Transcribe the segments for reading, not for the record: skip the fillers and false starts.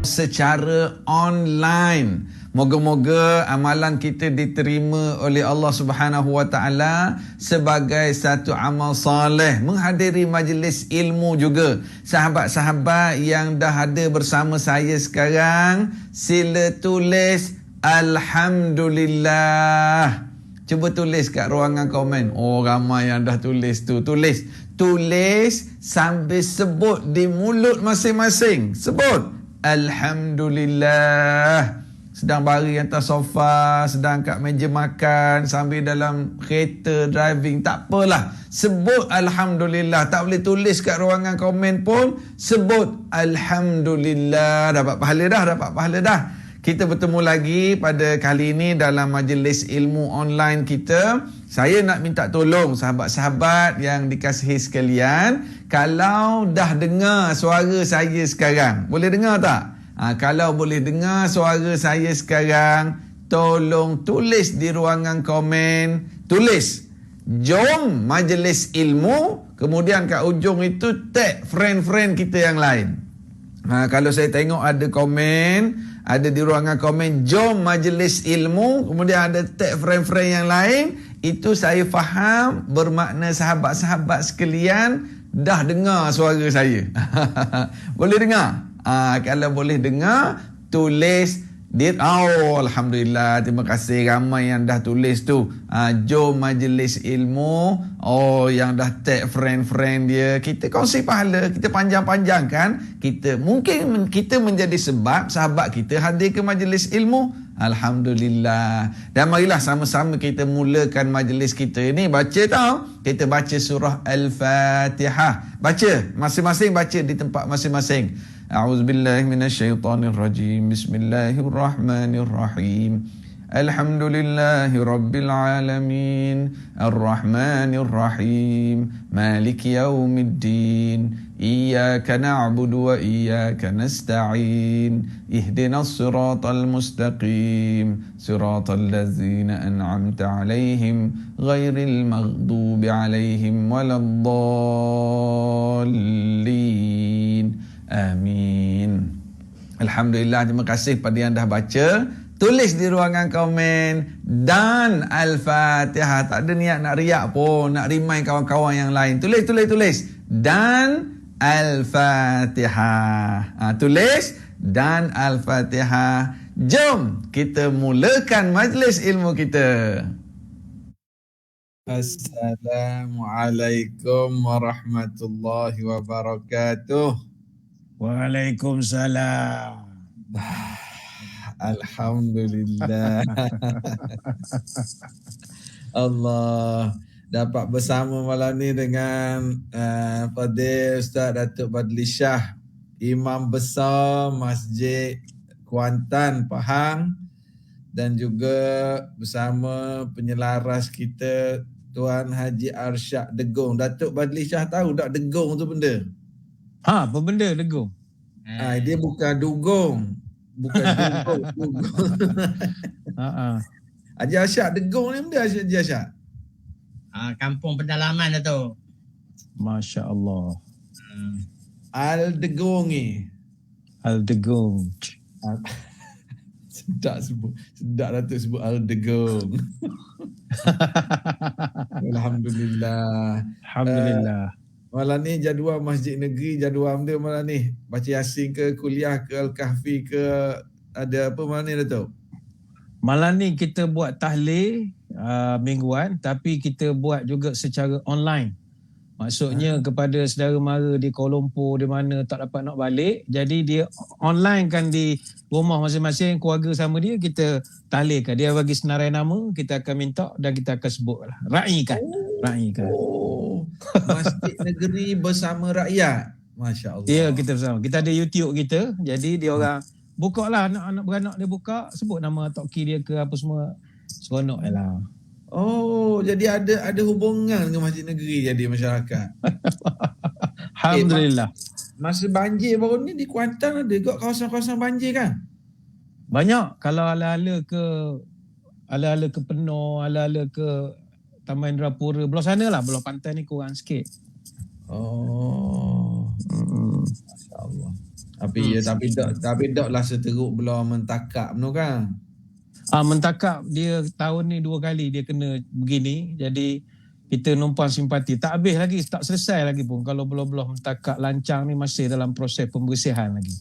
secara online. Moga-moga amalan kita diterima oleh Allah Subhanahu Wa Taala sebagai satu amal soleh. Menghadiri majlis ilmu juga. Sahabat-sahabat yang dah ada bersama saya sekarang, sila tulis Alhamdulillah. Cuba tulis kat ruangan komen. Oh, ramai yang dah tulis tu. Tulis sambil sebut di mulut masing-masing. Sebut Alhamdulillah. Sedang baring atas sofa, sedang kat meja makan, sambil dalam kereta driving, tak apalah. Sebut Alhamdulillah. Tak boleh tulis kat ruangan komen pun, sebut Alhamdulillah. Dapat pahala dah. Kita bertemu lagi pada kali ini dalam majlis ilmu online kita. Saya nak minta tolong sahabat-sahabat yang dikasihi sekalian, kalau dah dengar suara saya sekarang, boleh dengar tak? Kalau boleh dengar suara saya sekarang, tolong tulis di ruangan komen. Tulis jom majlis ilmu, kemudian kat ujung itu tag friend-friend kita yang lain. Kalau saya tengok ada komen, ada di ruangan komen jom majlis ilmu, kemudian ada tag friend-friend yang lain, itu saya faham bermakna sahabat-sahabat sekalian dah dengar suara saya. Boleh dengar? Kalau boleh dengar, tulis Alhamdulillah, terima kasih ramai yang dah tulis tu. Jom majlis ilmu. Yang dah tag friend-friend dia, kita kongsi pahala, kita panjang-panjangkan. Mungkin kita menjadi sebab sahabat kita hadir ke majlis ilmu. Alhamdulillah. Dan marilah sama-sama kita mulakan majlis kita ini. Baca tau, kita baca surah Al-Fatihah. Baca, masing-masing baca di tempat masing-masing. A'udzubillahi minasyaitonirrajim. Bismillahirrahmanirrahim. Alhamdulillahi rabbil alamin. Arrahmanirrahim. Maliki yaumiddin. Iyyaka na'budu wa iyyaka nasta'in. Ihdinas siratal mustaqim. Siratal ladzina an'amta 'alaihim ghairil maghdubi 'alaihim waladdallin. Amin. Alhamdulillah, terima kasih pada yang dah baca. Tulis di ruangan komen dan Al-Fatihah. Tak ada niat nak riak pun, nak remind kawan-kawan yang lain. Tulis dan Al-Fatihah. Tulis dan Al-Fatihah. Jom kita mulakan majlis ilmu kita. Assalamualaikum warahmatullahi wabarakatuh. Waalaikumsalam. Alhamdulillah. Allah dapat bersama malam ni dengan Fadil Ustaz Datuk Badli Shah, Imam Besar Masjid Kuantan Pahang, dan juga bersama penyelaras kita Tuan Haji Arsyad Degong. Datuk Badli Shah tahu tak Degong tu benda? Apa benda Degong? Dia bukan dugong. Bukan dugong. Haji Arsyad Degong ni benda Haji Arsyad? Kampung pendalaman dah tu. Masya Allah. Al-Degongi. Al-Degong. Sedap Datuk sebut Al-Degong. Alhamdulillah. Alhamdulillah. Malam ni jadual Masjid Negeri, jadual dia malam ni. Baca Yasin ke, kuliah ke, Al-Kahfi ke, ada apa malam ni Datuk? Malam ni kita buat tahlil mingguan, tapi kita buat juga secara online. Maksudnya kepada saudara mara di Kuala Lumpur, di mana tak dapat nak balik, jadi dia online kan di rumah masing-masing, keluarga sama dia, kita tahlilkan. Dia bagi senarai nama, kita akan minta dan kita akan sebut lah. Raikan. Masjid Negeri bersama rakyat. Masya Allah. Ya, kita bersama. Kita ada YouTube kita, jadi dia orang buka lah, anak-anak beranak dia buka, sebut nama toki dia ke apa semua. Seronok lah. Jadi ada hubungan dengan Masjid Negeri jadi masyarakat. Alhamdulillah. Masa banjir baru ni di Kuantan ada juga kawasan-kawasan banjir kan? Banyak. Kalau ala-ala ke Penor, ala-ala ke Taman Indrapura, belah sana lah, belah pantai ni kurang sikit. Masya-Allah. Tapi dak lah seteruk belum mentakak benar kan? Mentakap dia tahun ni 2 kali dia kena begini. Jadi kita numpang simpati. Tak habis lagi, tak selesai lagi pun. Kalau belah-belah mentakak lancang ni masih dalam proses pembersihan lagi.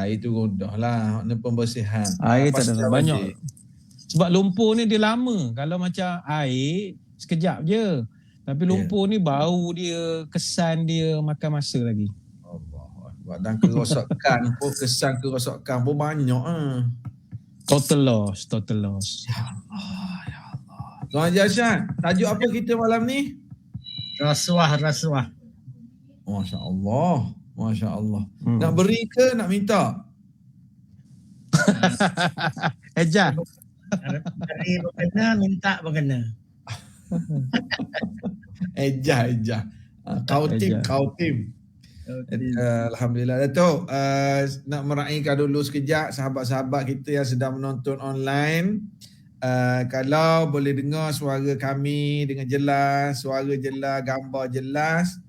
Itu mudah lah pembersihan. Air tak Pasti ada apa banyak. je? Sebab lumpur ni dia lama. Kalau macam air, sekejap je. Tapi lumpur ni bau dia, kesan dia makan masa lagi. Allah. Dan kerosakan pun, kesan kerosakan pun banyak. Total loss. Ya Allah. Tuan Haji Arsyad, tajuk apa kita malam ni? Rasuah. Masya Allah. Nak beri ke nak minta? Ejah. Beri berkena, minta berkena. Ejah. Kau tim. Alhamdulillah. Datuk, nak meraihkan dulu sekejap sahabat-sahabat kita yang sedang menonton online. Kalau boleh dengar suara kami dengan jelas, suara jelas, gambar jelas,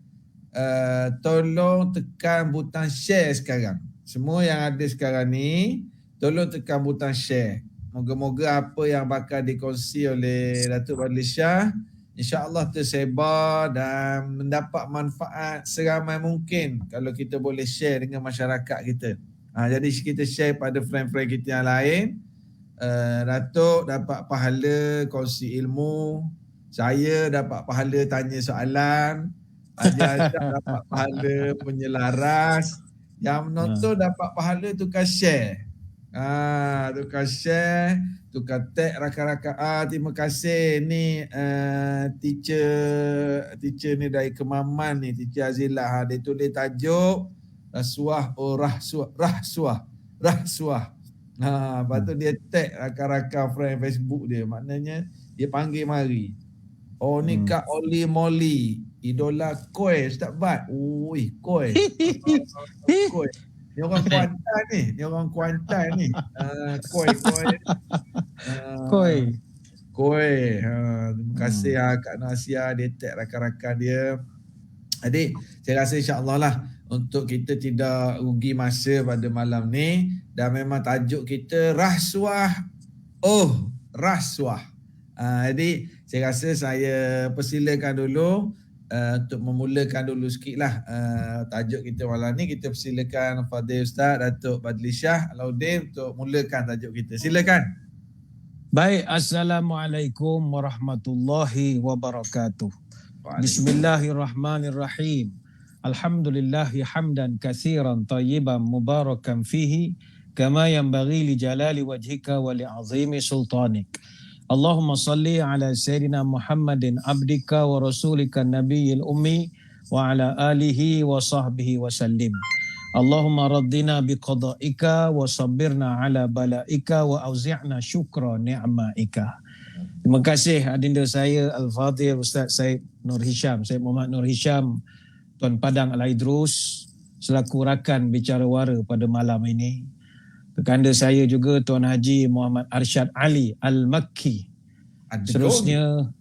tolong tekan butang share sekarang. Semua yang ada sekarang ni, tolong tekan butang share. Moga-moga apa yang bakal dikongsi oleh Datuk Fadli Shah insya-Allah tersebar dan mendapat manfaat seramai mungkin kalau kita boleh share dengan masyarakat kita. Jadi kita share pada friend-friend kita yang lain. Datuk dapat pahala kongsi ilmu, saya dapat pahala tanya soalan, Haji Arsyad dapat pahala penyelaras, yang menonton dapat pahala tukar share. Tukar share, tukar tag rakan-rakan. Terima kasih ni teacher ni dari Kemaman ni, teacher Azilah. Dia tulis tajuk rasuah. Lepas tu dia tag rakan-rakan friend Facebook dia. Maknanya dia panggil mari. Ni Kak Oli Molly, idola Koi Ustaz Bat. Koi. Koi. Ni orang Kuantan ni. Koi. Terima kasih Kak Nasia, dia tag rakan-rakan dia. Jadi saya rasa insya-Allah lah untuk kita tidak rugi masa pada malam ni, dan memang tajuk kita rasuah. Jadi saya rasa saya persilakan dulu untuk memulakan dulu sikit lah tajuk kita malam ni. Kita persilakan Fadil Ustaz Datuk Fadli Shah Alauddin untuk mulakan tajuk kita. Silakan. Baik, Assalamualaikum warahmatullahi wabarakatuh. Bismillahirrahmanirrahim. Alhamdulillahi hamdan katsiran tayyiban mubarakan fihi kama yanbaghi li jalali wajhika wa li azimi sultanik. Allahumma salli ala Sayyidina Muhammadin abdika wa rasulika nabiyil ummi wa ala alihi wa sahbihi wa sallim. Allahumma raddina biqada'ika wa sabbirna ala bala'ika wa auzi'na syukra ni'ma'ika. Terima kasih adinda saya Al-Fadhil Ustaz Syed Muhammad Nur Hisham, Tuan Padang Al-Aidrus, selaku rakan bicara wara pada malam ini. Kekanda saya juga Tuan Haji Muhammad Arsyad Ali Al-Makki. Seterusnya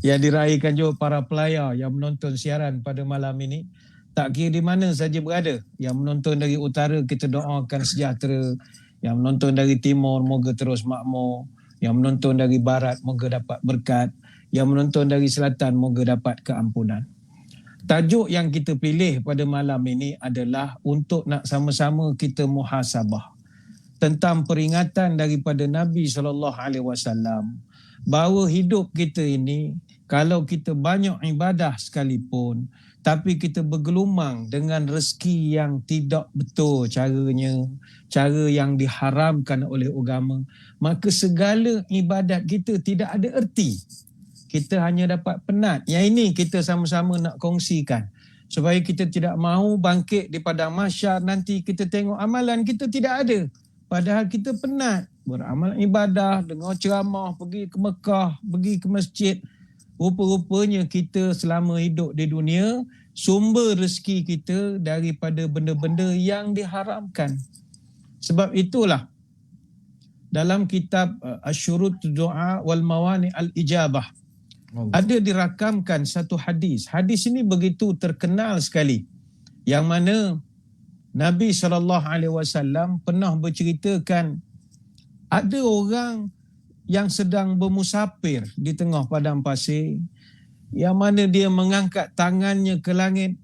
yang diraihkan juga para pelayar yang menonton siaran pada malam ini. Tak kira di mana saja berada. Yang menonton dari utara kita doakan sejahtera. Yang menonton dari timur moga terus makmur. Yang menonton dari barat moga dapat berkat. Yang menonton dari selatan moga dapat keampunan. Tajuk yang kita pilih pada malam ini adalah untuk nak sama-sama kita muhasabah tentang peringatan daripada Nabi SAW bahawa hidup kita ini, kalau kita banyak ibadah sekalipun tapi kita bergelumang dengan rezeki yang tidak betul caranya, cara yang diharamkan oleh agama, maka segala ibadat kita tidak ada erti. Kita hanya dapat penat. Yang ini kita sama-sama nak kongsikan. Supaya kita tidak mahu bangkit di padang mahsyar nanti kita tengok amalan kita tidak ada. Padahal kita penat beramal ibadah, dengar ceramah, pergi ke Mekah, pergi ke masjid. Rupa-rupanya kita selama hidup di dunia, sumber rezeki kita daripada benda-benda yang diharamkan. Sebab itulah dalam kitab Asyurut Du'a wal Mawani al-Ijabah, ada dirakamkan satu hadis. Hadis ini begitu terkenal sekali. Yang mana Nabi SAW pernah berceritakan ada orang yang sedang bermusafir di tengah padang pasir, yang mana dia mengangkat tangannya ke langit,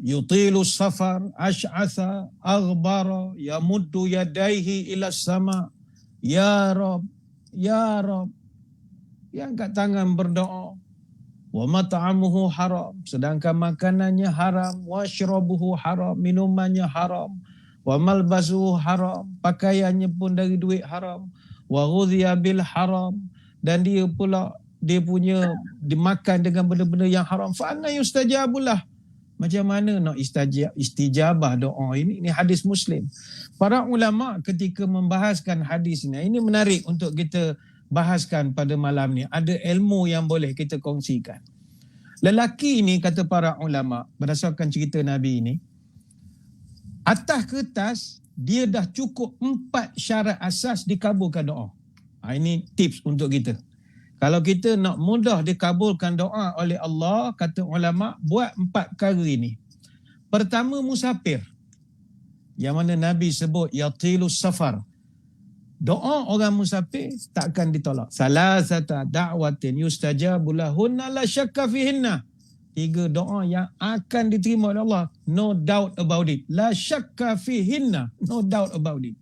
yutilu safar ash'atha aghbara yamuddu yadaihi ila sama, ya Rab, ya Rab. Dia angkat tangan berdoa. Wa mat'amuhu haram, sedangkan makanannya haram, wa syrabuhu haram, minumannya haram, wa malbasuhu haram, pakaiannya pun dari duit haram, wa ghudhiya bil haram, dan dia punya dimakan dengan benda-benda yang haram. Fa anna yustajabulah, macam mana nak istijabah doa ini? Ini hadis Muslim. Para ulama ketika membahaskan hadis ini menarik untuk kita bahaskan pada malam ni. Ada ilmu yang boleh kita kongsikan. Lelaki ini, kata para ulama, berdasarkan cerita Nabi ini, atas kertas dia dah cukup 4 syarat asas dikabulkan doa. Ini tips untuk kita. Kalau kita nak mudah dikabulkan doa oleh Allah, kata ulama, buat 4 perkara ini. Pertama, musafir. Yang mana Nabi sebut yatilus safar. Doa orang musafir takkan ditolak. Salasata da'watin yustajabu lahunna la syakka fihinna. 3 doa yang akan diterima oleh Allah. No doubt about it. La syakka fihinna. No doubt about it.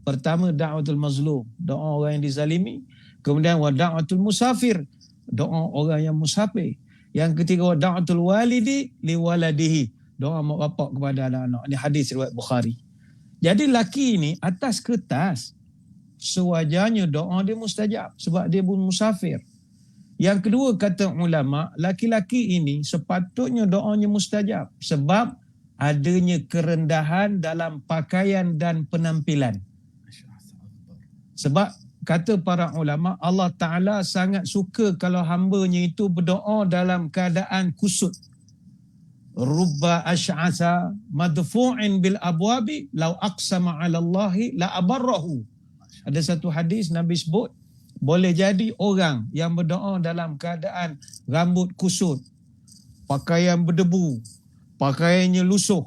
Pertama, da'watul mazlum. Doa orang yang dizalimi. Kemudian, wa da'watul musafir. Doa orang yang musafir. Yang ketiga, wa da'watul walidi li waladihi. Doa mak bapak kepada anak-anak. Ini hadis riwayat Bukhari. Jadi laki ini atas kertas sewajarnya doa dia mustajab sebab dia pun musafir. Yang kedua, kata ulama, laki-laki ini sepatutnya doanya mustajab sebab adanya kerendahan dalam pakaian dan penampilan. Sebab kata para ulama, Allah Ta'ala sangat suka kalau hambanya itu berdoa dalam keadaan kusut. Rubba ash'asa madfu'in bil abwabi law aqsama 'ala Allahi la abarrahu. Ada satu hadis Nabi sebut, boleh jadi orang yang berdoa dalam keadaan rambut kusut, pakaian berdebu, pakaiannya lusuh.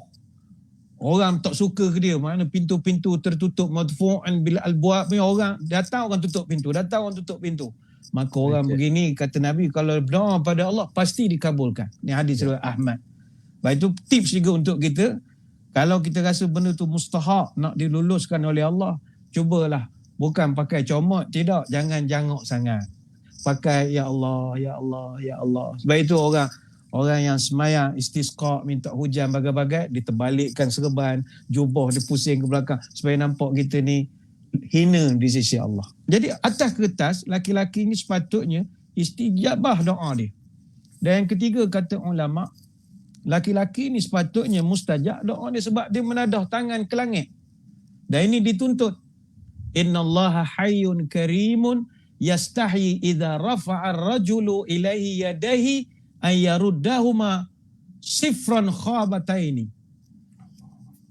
Orang tak suka ke dia, mana pintu-pintu tertutup, madfu'an bil albab, orang datang orang tutup pintu, datang orang tutup pintu. Maka orang begini, kata Nabi, kalau berdoa pada Allah pasti dikabulkan. Ini hadis riwayat Ahmad. Baik, itu tips juga untuk kita. Kalau kita rasa benda tu mustahak nak diluluskan oleh Allah, cubalah. Bukan pakai comot, tidak. Jangan jangok sangat. Pakai ya Allah, ya Allah, ya Allah. Sebab itu orang yang semayang istisqa, minta hujan bagai-bagai, diterbalikkan serban, jubah dipusing ke belakang supaya nampak kita ni hina di sisi Allah. Jadi atas kertas, laki-laki ni sepatutnya istijabah doa dia. Dan yang ketiga, kata ulama, laki-laki ni sepatutnya mustajab doa dia sebab dia menadah tangan ke langit. Dan ini dituntut. Innallaha hayyun karimun yastahi idza rafa'a ar-rajulu ilaihi yadayhi ay yaruddahuma sifran khabataini.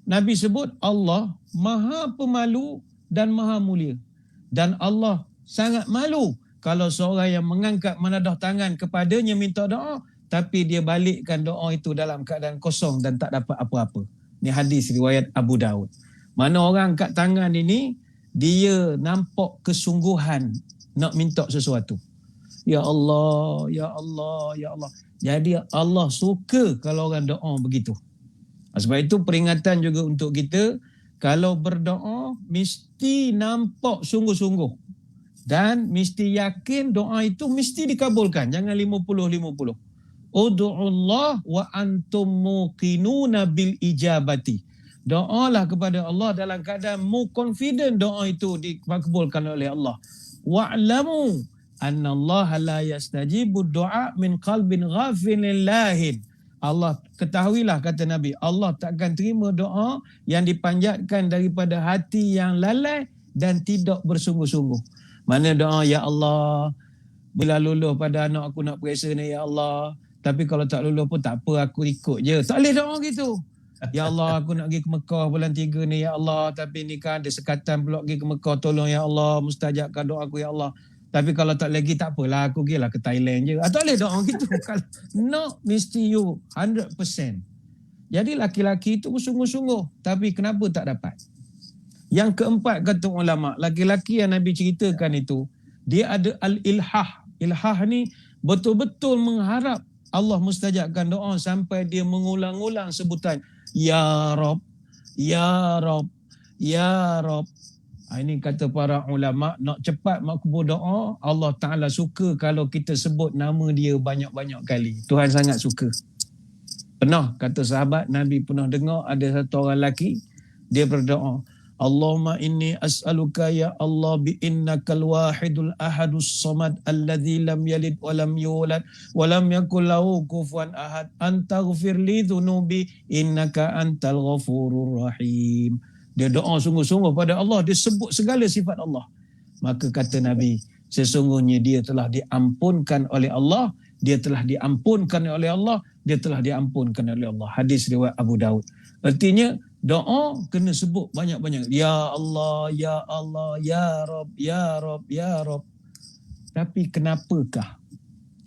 Nabi sebut Allah Maha Pemalu dan Maha Mulia. Dan Allah sangat malu kalau seorang yang mengangkat menadah tangan kepadanya minta doa, tapi dia balikkan doa itu dalam keadaan kosong dan tak dapat apa-apa. Ini hadis riwayat Abu Daud. Mana orang angkat tangan ini, dia nampak kesungguhan nak minta sesuatu. Ya Allah, ya Allah, ya Allah. Jadi Allah suka kalau orang doa begitu. Sebab itu peringatan juga untuk kita, kalau berdoa mesti nampak sungguh-sungguh. Dan mesti yakin doa itu mesti dikabulkan. Jangan 50-50. Udu'ullah wa antum muqinuna bil ijabati. Doalah kepada Allah dalam keadaan mu confident doa itu dikabulkan oleh Allah. Wa'lamu anna Allah la yastajibu du'a min qalbin ghafilin lahin. Allah, ketahuilah, kata Nabi, Allah takkan terima doa yang dipanjatkan daripada hati yang lalai dan tidak bersungguh-sungguh. Mana doa, ya Allah, bila luluh pada anak aku nak periksa ni, ya Allah, tapi kalau tak luluh pun tak apa, aku ikut je. Tak boleh doa gitu. Ya Allah, aku nak pergi ke Mekah bulan 3 ni, ya Allah, tapi ni kan ada sekatan pula pergi ke Mekah, tolong ya Allah, mustajabkan doa aku ya Allah. Tapi kalau tak lagi tak apalah, aku pergilah ke Thailand je. Tak boleh doa gitu. No, mesti you 100%. Jadi laki-laki itu sungguh-sungguh. Tapi kenapa tak dapat? Yang keempat kata ulama, laki-laki yang Nabi ceritakan itu, dia ada al-ilhah. Ilhah ni betul-betul mengharap Allah mustajabkan doa sampai dia mengulang-ulang sebutan Ya Rab, Ya Rab, Ya Rab. Ini kata para ulama, nak cepat makbul doa, Allah Ta'ala suka kalau kita sebut nama dia banyak-banyak kali. Tuhan sangat suka. Pernah kata sahabat, Nabi pernah dengar ada satu orang lelaki, dia berdoa, Allahumma inni as'aluka ya Allah bi innakal wahidul ahadus samad alladhi lam yalid wa lam yulad wa lam yakul lahu kufuwan ahad antaghfir li dhunubi innaka antal ghafurur rahim. Dia doa sungguh-sungguh pada Allah, dia sebut segala sifat Allah. Maka kata Nabi, sesungguhnya dia telah diampunkan oleh Allah, dia telah diampunkan oleh Allah, dia telah diampunkan oleh Allah. Hadis riwayat Abu Daud. Artinya doa kena sebut banyak-banyak. Ya Allah, Ya Allah, Ya Rab, Ya Rab, Ya Rab. Tapi kenapakah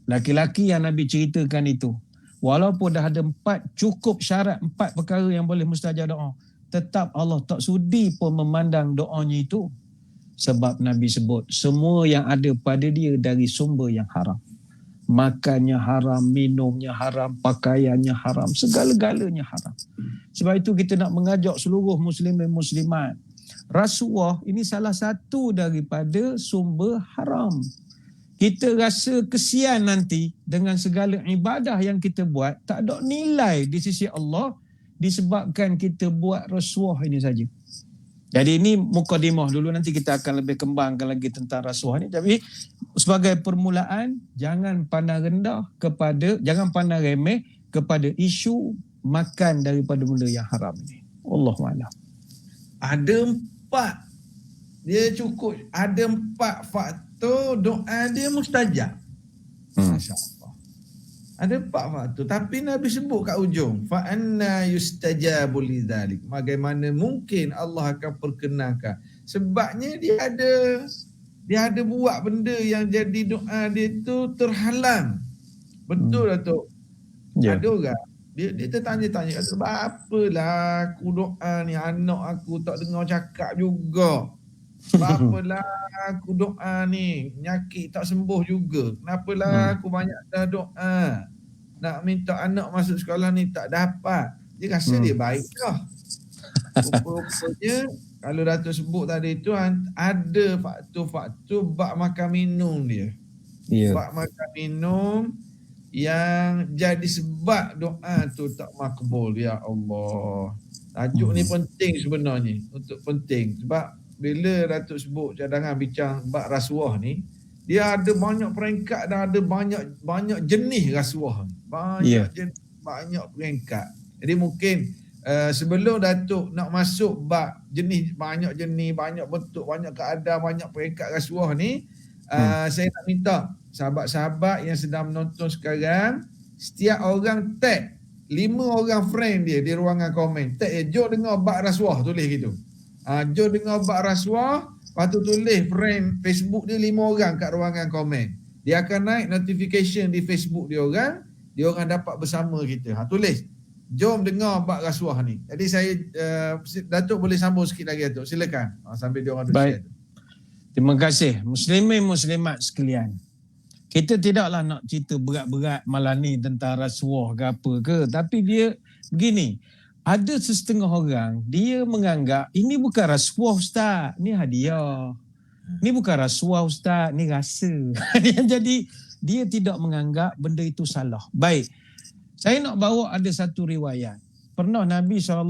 laki-laki yang Nabi ceritakan itu, walaupun dah ada 4 cukup syarat, 4 perkara yang boleh mustajab doa, tetap Allah tak sudi pun memandang doanya itu. Sebab Nabi sebut, semua yang ada pada dia dari sumber yang haram. Makannya haram, minumnya haram, pakaiannya haram, segala-galanya haram. Sebab itu kita nak mengajak seluruh muslim dan muslimat. Rasuah ini salah satu daripada sumber haram. Kita rasa kesian nanti dengan segala ibadah yang kita buat, tak ada nilai di sisi Allah disebabkan kita buat rasuah ini saja. Jadi ini mukadimah dulu, nanti kita akan lebih kembangkan lagi tentang rasuah ni. Tapi sebagai permulaan, jangan pandang rendah kepada, jangan pandang remeh kepada isu makan daripada benda yang haram ini. Allahu'alam. Ada 4. Dia cukup ada 4 faktor doa dia mustajab. Masya-Allah. Ada 4 faktor, tapi Nabi sebut kat ujung, fa anna yustajabu lidzalik. Bagaimana mungkin Allah akan perkenankan? Sebabnya dia ada buat benda yang jadi doa dia tu terhalang. Betul lah tu. Ya. Ada orang dia tertanya-tanya, sebab apalah aku doa ni, anak aku tak dengar cakap juga. Sebab apalah aku doa ni, penyakit tak sembuh juga. Kenapalah aku banyak dah doa, nak minta anak masuk sekolah ni tak dapat. Dia rasa dia baik dah. Rupanya kalau Datuk sebut tadi tu, ada faktor-faktor bab makan minum dia. Ya. Bab makan minum yang jadi sebab doa tu tak makbul. Ya Allah. Tajuk ni penting sebenarnya. Untuk penting. Sebab bila Datuk sebut cadangan bincang bab rasuah ni, dia ada banyak peringkat dan ada banyak jenis rasuah. Banyak peringkat. Jadi mungkin sebelum Datuk nak masuk bab banyak jenis, banyak bentuk, banyak keadaan, banyak peringkat rasuah ni, saya nak minta sahabat-sahabat yang sedang menonton sekarang, setiap orang tag 5 orang friend dia di ruangan komen. Tag dia, jom dengar bab rasuah, tulis gitu. Jom dengar bab rasuah, lepas tu tulis friend Facebook dia 5 orang kat ruangan komen. Dia akan naik notification di Facebook dia orang dapat bersama kita. Tulis, jom dengar bab rasuah ni. Jadi saya Datuk boleh sambung sikit lagi Datuk, silakan. Sambil dia orang duduk. Baik. Terima kasih muslimin muslimat sekalian. Kita tidaklah nak cerita berat-berat malam ni tentang rasuah ke apa ke, tapi dia begini, ada setengah orang dia menganggap ini bukan rasuah ustaz, ni hadiah. Ni bukan rasuah ustaz, ni rasa. Jadi dia tidak menganggap benda itu salah. Baik. Saya nak bawa ada satu riwayat. Pernah Nabi SAW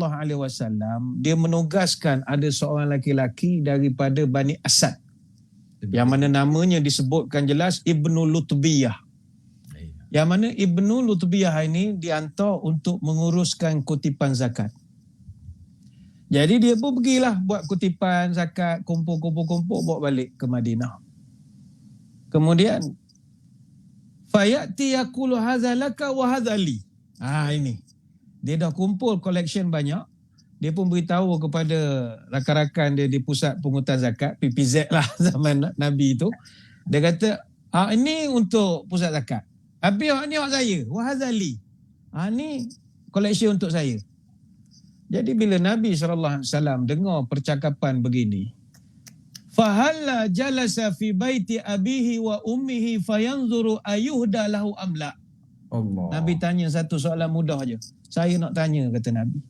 dia menugaskan ada seorang laki-laki daripada Bani Asad, yang mana namanya disebutkan jelas Ibnu Lutbiyah. Yang mana Ibnu Lutbiyah ini dihantar untuk menguruskan kutipan zakat. Jadi dia pun pergilah buat kutipan zakat, kumpul bawa balik ke Madinah. Kemudian fayati yaqulu hadza laka wa hadza li. Ini. Dia dah kumpul collection banyak. Dia pun beritahu kepada rakan-rakan dia di pusat pungutan zakat, PPZ lah zaman Nabi itu. Dia kata, ini untuk pusat zakat. Habis ni hak saya. Wahazali. Ni collection untuk saya. Jadi bila Nabi SAW dengar percakapan begini, fahalla jalasa fi baiti abihi wa ummihi fayanzuru ayuhda lahu amla. Allah. Nabi tanya satu soalan mudah aja. Saya nak tanya, kata Nabi.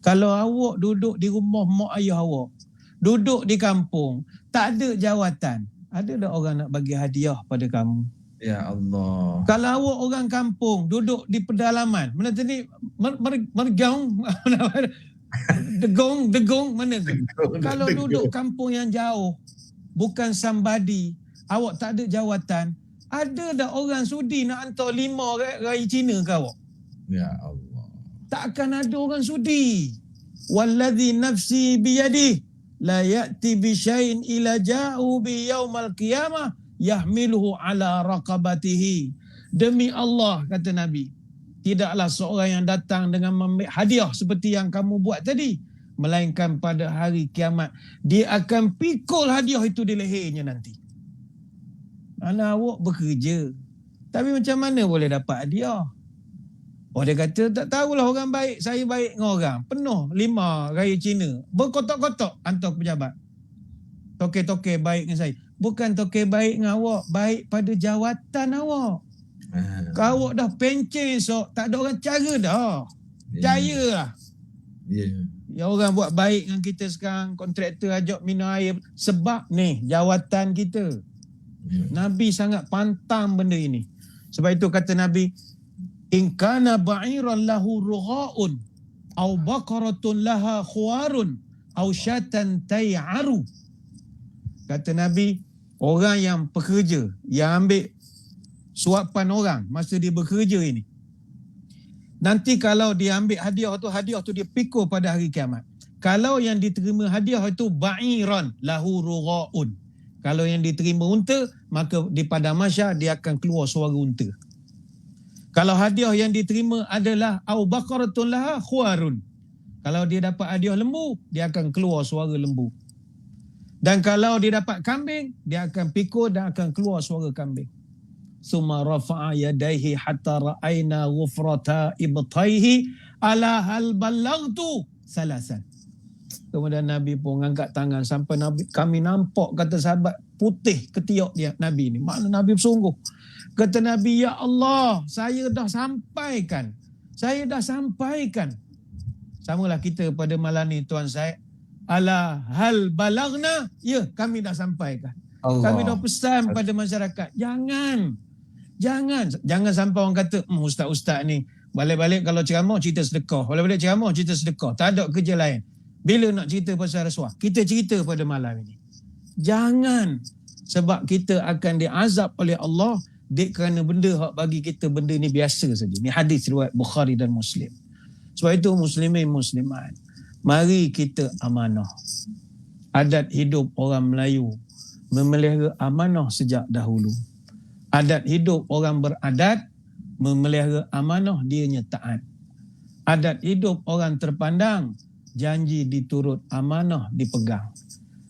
Kalau awak duduk di rumah mak ayah awak, duduk di kampung, tak ada jawatan, ada tak orang nak bagi hadiah pada kamu? Ya Allah. Kalau awak orang kampung, duduk di pedalaman, mana tadi mergaung, degong mana tu? Kalau duduk kampung yang jauh, bukan somebody, awak tak ada jawatan, ada tak orang sudi nak hantar 5 raya Cina ke awak? Ya Allah. Takkan ada orang sudi. Wallazi nafsi biyadi la ya'ti bi syai'in ila ja'u bi yaumal qiyamah yahmiluhu ala raqabatihi. Demi Allah, kata Nabi, tidaklah seorang yang datang dengan membawa hadiah seperti yang kamu buat tadi, melainkan pada hari kiamat dia akan pikul hadiah itu di lehernya nanti. Mana awak bekerja, tapi macam mana boleh dapat hadiah? Oh, dia kata, tak tahulah orang baik. Saya baik dengan orang. Penuh 5 raya Cina. Berkotak-kotak hantar pejabat. Toke-toke baik dengan saya. Bukan toke baik dengan awak. Baik pada jawatan awak. Kalau awak dah pencen esok, tak ada orang cara dah. Percayalah. Ya, orang buat baik dengan kita sekarang. Kontraktor ajak minum air. Sebab ni, jawatan kita. Nabi sangat pantang benda ini. Sebab itu kata Nabi, in kana ba'iran lahu rughaun aw baqaratun laha khuwarun aw syatan tay'aru. Kata Nabi, orang yang pekerja, yang ambil suapan orang masa dia bekerja ini, nanti kalau dia ambil hadiah tu dia pikul pada hari kiamat. Kalau yang diterima hadiah itu ba'iran lahu rughaun, kalau yang diterima unta, maka di padang mahsyar dia akan keluar suara unta. Kalau hadiah yang diterima adalah au baqaratun laha khuwarun, kalau dia dapat hadiah lembu, dia akan keluar suara lembu. Dan kalau dia dapat kambing, dia akan pikul dan akan keluar suara kambing. Summa rafa'a yadayhi hatta ra'ayna ghufrata ibtaihi ala hal ballaghtu salasan. Kemudian Nabi pun angkat tangan sampai kami nampak, kata sahabat, putih ketiak dia Nabi ni. Makna Nabi bersungguh. Kata Nabi, ya Allah, saya dah sampaikan. Samalah kita pada malam ni, Tuan Syed. Ala hal balagna, ya, kami dah sampaikan. Allah. Kami dah pesan pada masyarakat. Jangan sampai orang kata, ustaz-ustaz ni balik-balik kalau ceramah cerita sedekah. Balik-balik ceramah cerita sedekah. Tak ada kerja lain. Bila nak cerita pasal rasuah, kita cerita pada malam ini. Jangan. Sebab kita akan diazab oleh Allah kerana benda hak bagi kita benda ni biasa saja. Ni hadis riwayat Bukhari dan Muslim. Sebab itu muslimin muslimat, mari kita amanah. Adat hidup orang Melayu memelihara amanah sejak dahulu. Adat hidup orang beradat memelihara amanah, dianya taat. Adat hidup orang terpandang, janji diturut, amanah dipegang.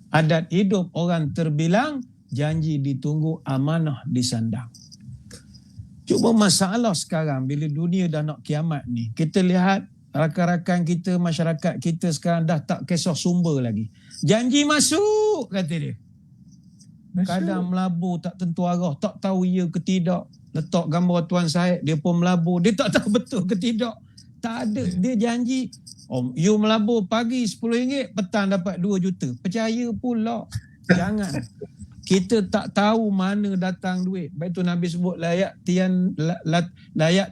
Adat hidup orang terbilang, janji ditunggu, amanah disandang. Cuma masalah sekarang bila dunia dah nak kiamat ni, kita lihat rakan-rakan kita, masyarakat kita sekarang dah tak kisah sumber lagi. Janji masuk, kata dia. Kadang melabur tak tentu arah, tak tahu ya ke tidak. Letak gambar Tuan Syed, dia pun melabur, dia tak tahu betul ke tidak. Tak ada, dia janji, you melabur pagi RM10, petang dapat 2 juta. Percaya pula. Jangan. Kita tak tahu mana datang duit. Baik tu Nabi sebut layak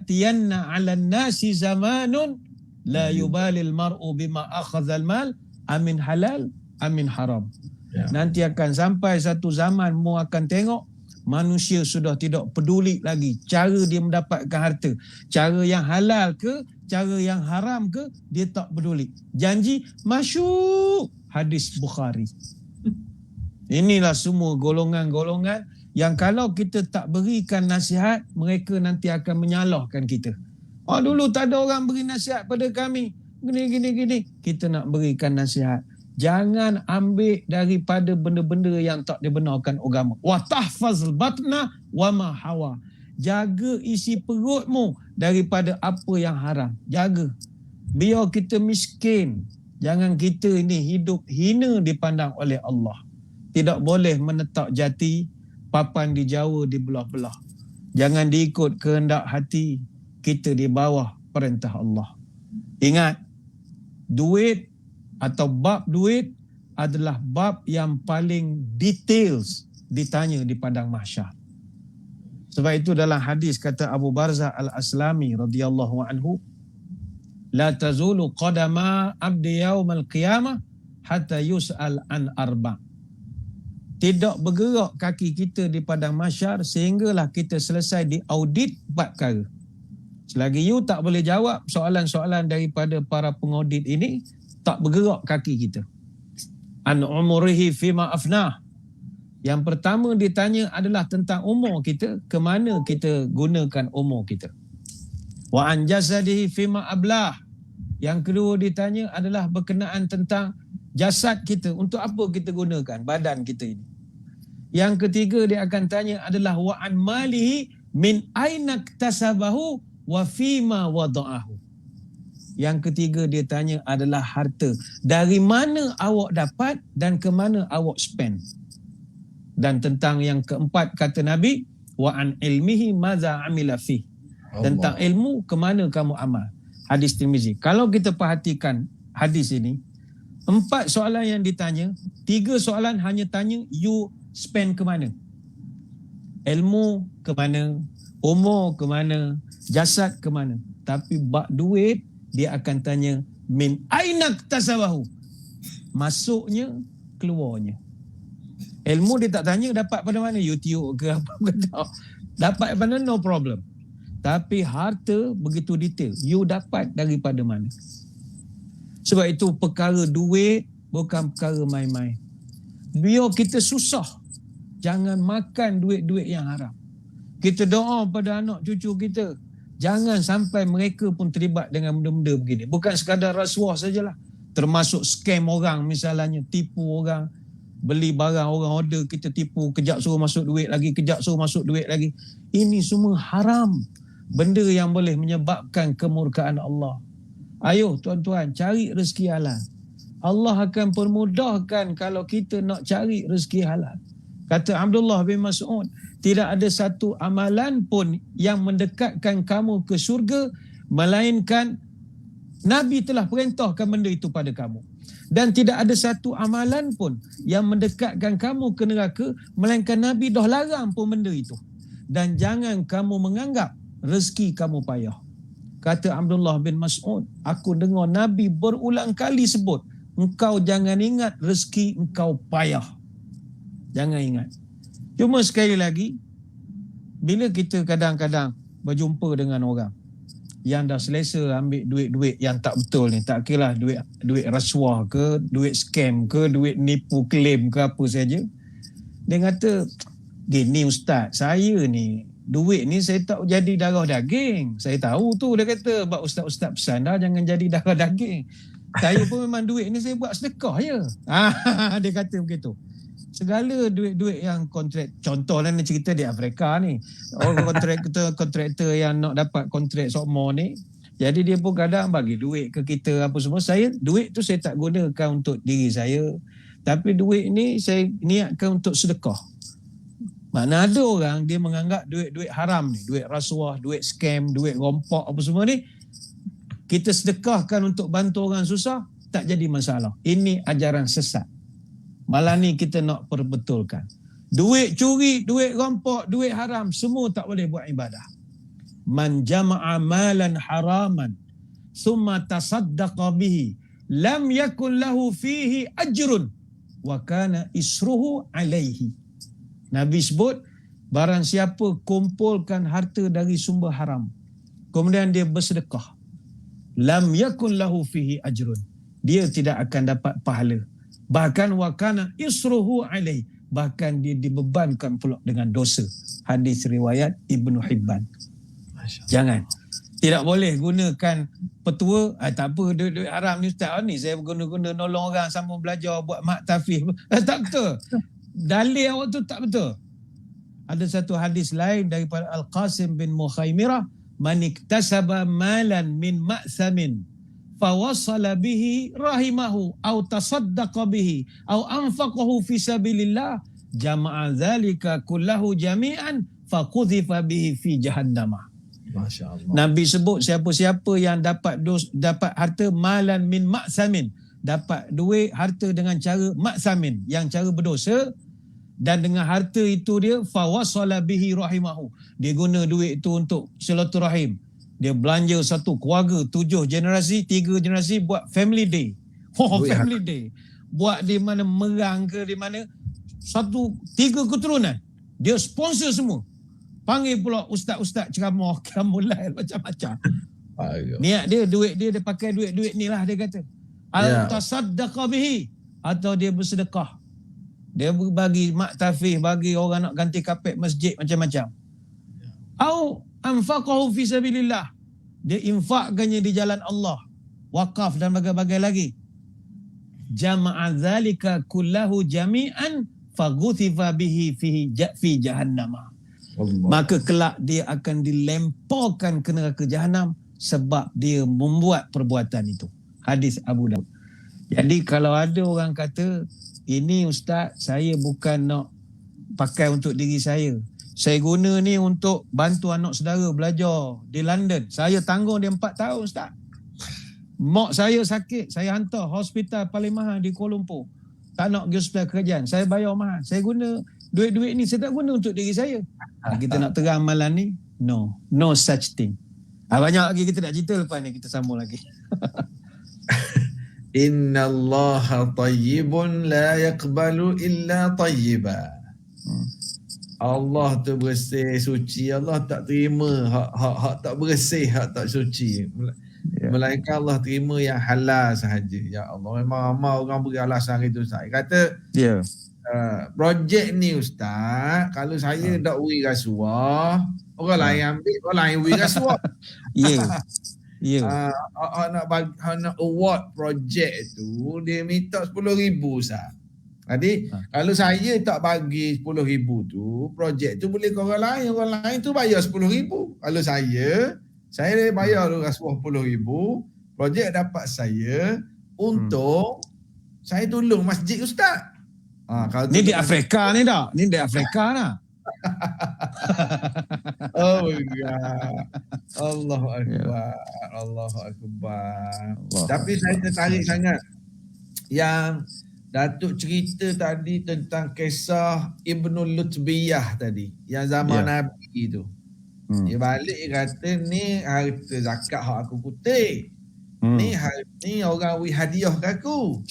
tiyanna 'alan nasi zamanun la yubalil mar'u bima akhadhal mal amin halal amin haram. Ya. Nanti akan sampai satu zaman mu akan tengok manusia sudah tidak peduli lagi cara dia mendapatkan harta. Cara yang halal ke, cara yang haram ke, dia tak peduli. Janji masuk, hadis Bukhari. Inilah semua golongan-golongan yang kalau kita tak berikan nasihat, mereka nanti akan menyalahkan kita. Dulu tak ada orang beri nasihat pada kami. Gini. Kita nak berikan nasihat. Jangan ambil daripada benda-benda yang tak dibenarkan agama. Wa tahfazul batna wa ma hawa. Jaga isi perutmu daripada apa yang haram. Jaga. Biar kita miskin. Jangan kita ini hidup hina dipandang oleh Allah. Tidak boleh menetap jati, papan di Jawa dibelah-belah. Jangan diikut kehendak hati, kita di bawah perintah Allah. Ingat, duit atau bab duit adalah bab yang paling details ditanya di padang mahsyar. Sebab itu dalam hadis kata Abu Barzah Al-Aslami radhiyallahu anhu, la tazulu qadama abdi yaumal qiyamah hatta yus'al an arba'. Tidak bergerak kaki kita di padang mahsyar sehinggalah kita selesai diaudit 4 perkara. Selagi you tak boleh jawab soalan-soalan daripada para pengaudit ini, tak bergerak kaki kita. An umurihi fima afnah. Yang pertama ditanya adalah tentang umur kita, ke mana kita gunakan umur kita. Wa an jasadihi fima ablah. Yang kedua ditanya adalah berkenaan tentang jasad kita, untuk apa kita gunakan badan kita ini. Yang ketiga dia akan tanya adalah wa an malihi min aina iktasabahu wa fima wada'ahu. Yang ketiga dia tanya adalah harta. Dari mana awak dapat dan ke mana awak spend. Dan tentang yang keempat kata Nabi, wa an ilmihi madza amila fi. Tentang ilmu, ke mana kamu amal. Hadis Tirmizi. Kalau kita perhatikan hadis ini, 4 soalan yang ditanya, 3 soalan hanya tanya you spend ke mana. Ilmu ke mana, umur ke mana, jasad ke mana. Tapi bab duit, dia akan tanya min aina tasabahu. Masuknya, keluarnya. Ilmu dia tak tanya dapat pada mana, YouTube ke apa ke tak. Dapat pada no problem. Tapi harta begitu detail. You dapat daripada mana. Sebab itu perkara duit bukan perkara main-main. Biar kita susah, jangan makan duit-duit yang haram. Kita doa pada anak cucu kita, jangan sampai mereka pun terlibat dengan benda-benda begini. Bukan sekadar rasuah sajalah. Termasuk scam orang misalnya, tipu orang. Beli barang orang order, kita tipu, kejap suruh masuk duit lagi, kejap suruh masuk duit lagi. Ini semua haram. Benda yang boleh menyebabkan kemurkaan Allah. Ayo tuan-tuan, cari rezeki halal. Allah akan permudahkan kalau kita nak cari rezeki halal. Kata Abdullah bin Mas'ud, tidak ada satu amalan pun yang mendekatkan kamu ke syurga, melainkan Nabi telah perintahkan benda itu pada kamu. Dan tidak ada satu amalan pun yang mendekatkan kamu ke neraka, melainkan Nabi dah larang pun benda itu. Dan jangan kamu menganggap rezeki kamu payah. Kata Abdullah bin Mas'ud, aku dengar Nabi berulang kali sebut, engkau jangan ingat rezeki engkau payah. Jangan ingat. Cuma sekali lagi, bila kita kadang-kadang berjumpa dengan orang yang dah selesa ambil duit-duit yang tak betul ni, tak kira duit rasuah ke, duit scam ke, duit nipu claim ke apa saja. Dia kata, gini ustaz, saya ni duit ni saya tak jadi darah daging. Saya tahu tu, dia kata, bab ustaz-ustaz pesan dah jangan jadi darah daging. Saya pun memang duit ni saya buat sedekah je. Dia kata begitu. Segala duit-duit yang kontrak, contohlah ni cerita di Afrika ni, orang kontraktor yang nak dapat kontrak sokmo ni, jadi dia pun kadang bagi duit ke kita apa semua. Saya duit tu saya tak gunakan untuk diri saya, tapi duit ni saya niatkan untuk sedekah. Mana ada orang dia menganggap duit-duit haram ni, duit rasuah, duit scam, duit rompak apa semua ni, kita sedekahkan untuk bantu orang susah, tak jadi masalah. Ini ajaran sesat. Malah ni kita nak perbetulkan. Duit curi, duit rompak, duit haram, semua tak boleh buat ibadah. Man jama'a malan haraman thumma tasaddaqa bihi lam yakun lahu fihi ajrun wa kana isruhu alaihi. Nabi sebut, barang siapa kumpulkan harta dari sumber haram, kemudian dia bersedekah, lam yakun lahu fihi ajrun, dia tidak akan dapat pahala. Bahkan wakana isruhu alaih, bahkan dia dibebankan pula dengan dosa. Hadis riwayat Ibnu Hibban. Jangan. Tidak boleh gunakan petua, tak apa, duit haram ni ustaz ni saya guna nolong orang sambung belajar buat mak tafih. Tak betul. Dalil awak tu tak betul. Ada satu hadis lain daripada Al-Qasim bin Mukhaimirah, man iktasaba malan min ma'samin fawasala bihi rahimahu aw tasaddaqa bihi aw anfaqahu fi sabilillah jama'a dzalika kullahu jami'an faqudhifa bihi fi jahannam. Masya-Allah. Nabi sebut siapa-siapa yang dapat harta malan min ma'samin, dapat duit harta dengan cara ma'samin, yang cara berdosa, dan dengan harta itu dia fawasala bihi rahimahu, dia guna duit itu untuk silaturahim, dia belanja satu keluarga 7 generasi, 3 generasi buat family day. Family day. Buat di mana Merang ke di mana, 3 keturunan. Dia sponsor semua. Panggil pula ustaz-ustaz ceramah, mulai macam-macam. Niat dia, duit dia pakai duit ni lah, dia kata. Al-tasaddaqa bihi, atau dia bersedekah. Dia bagi mak tafih, bagi orang nak ganti kapet masjid, macam-macam. Au anfaqahu fi sabilillah, dia infakkannya di jalan Allah, wakaf dan bagai-bagai lagi. Jama'a dzalika kullahu jami'an faghuthifa bihi fi jahannam. Maka kelak dia akan dilemparkan ke neraka jahanam sebab dia membuat perbuatan itu. Hadis Abu Daud. Jadi kalau ada orang kata, ini ustaz, saya bukan nak pakai untuk diri saya, saya guna ni untuk bantu anak saudara belajar di London, saya tanggung dia 4 tahun ustaz. Mak saya sakit, saya hantar hospital paling mahal di Kuala Lumpur, tak nak pergi hospital kerajaan, saya bayar mahal, saya guna duit-duit ni, saya tak guna untuk diri saya. Kita nak terang amalan ni, no such thing. Banyak lagi kita nak cerita, lepas ni kita sambung lagi. Inna Allah tayyibun la yaqbalu illa tayyiba. Allah tu bersih, suci. Allah tak terima hak tak bersih, hak tak suci. Melainkan Allah terima yang halal sahaja. Ya Allah, memang ramai orang beri alasan itu ustaz. Kata, projek ni ustaz, kalau saya tak beri rasuah, orang lain ambil, orang lain beri rasuah. Nak award projek tu, dia minta 10,000 ustaz. Jadi kalau saya tak bagi 10,000 tu, projek tu boleh ke orang lain tu bayar 10,000. Kalau saya bayar rasuah 10,000, projek dapat saya untuk saya tolong masjid ustaz. Ni di Afrika ni dah. Ni di Afrika dah. Oh ya. Allahu akbar. Allahu akbar. Tapi saya tertarik sangat yang Datuk cerita tadi tentang kisah Ibnu Lutbiyah tadi, yang zaman Nabi tu. Dia balik kata, ni harta zakat hak aku kutip. Ni orang beri hadiah ke aku.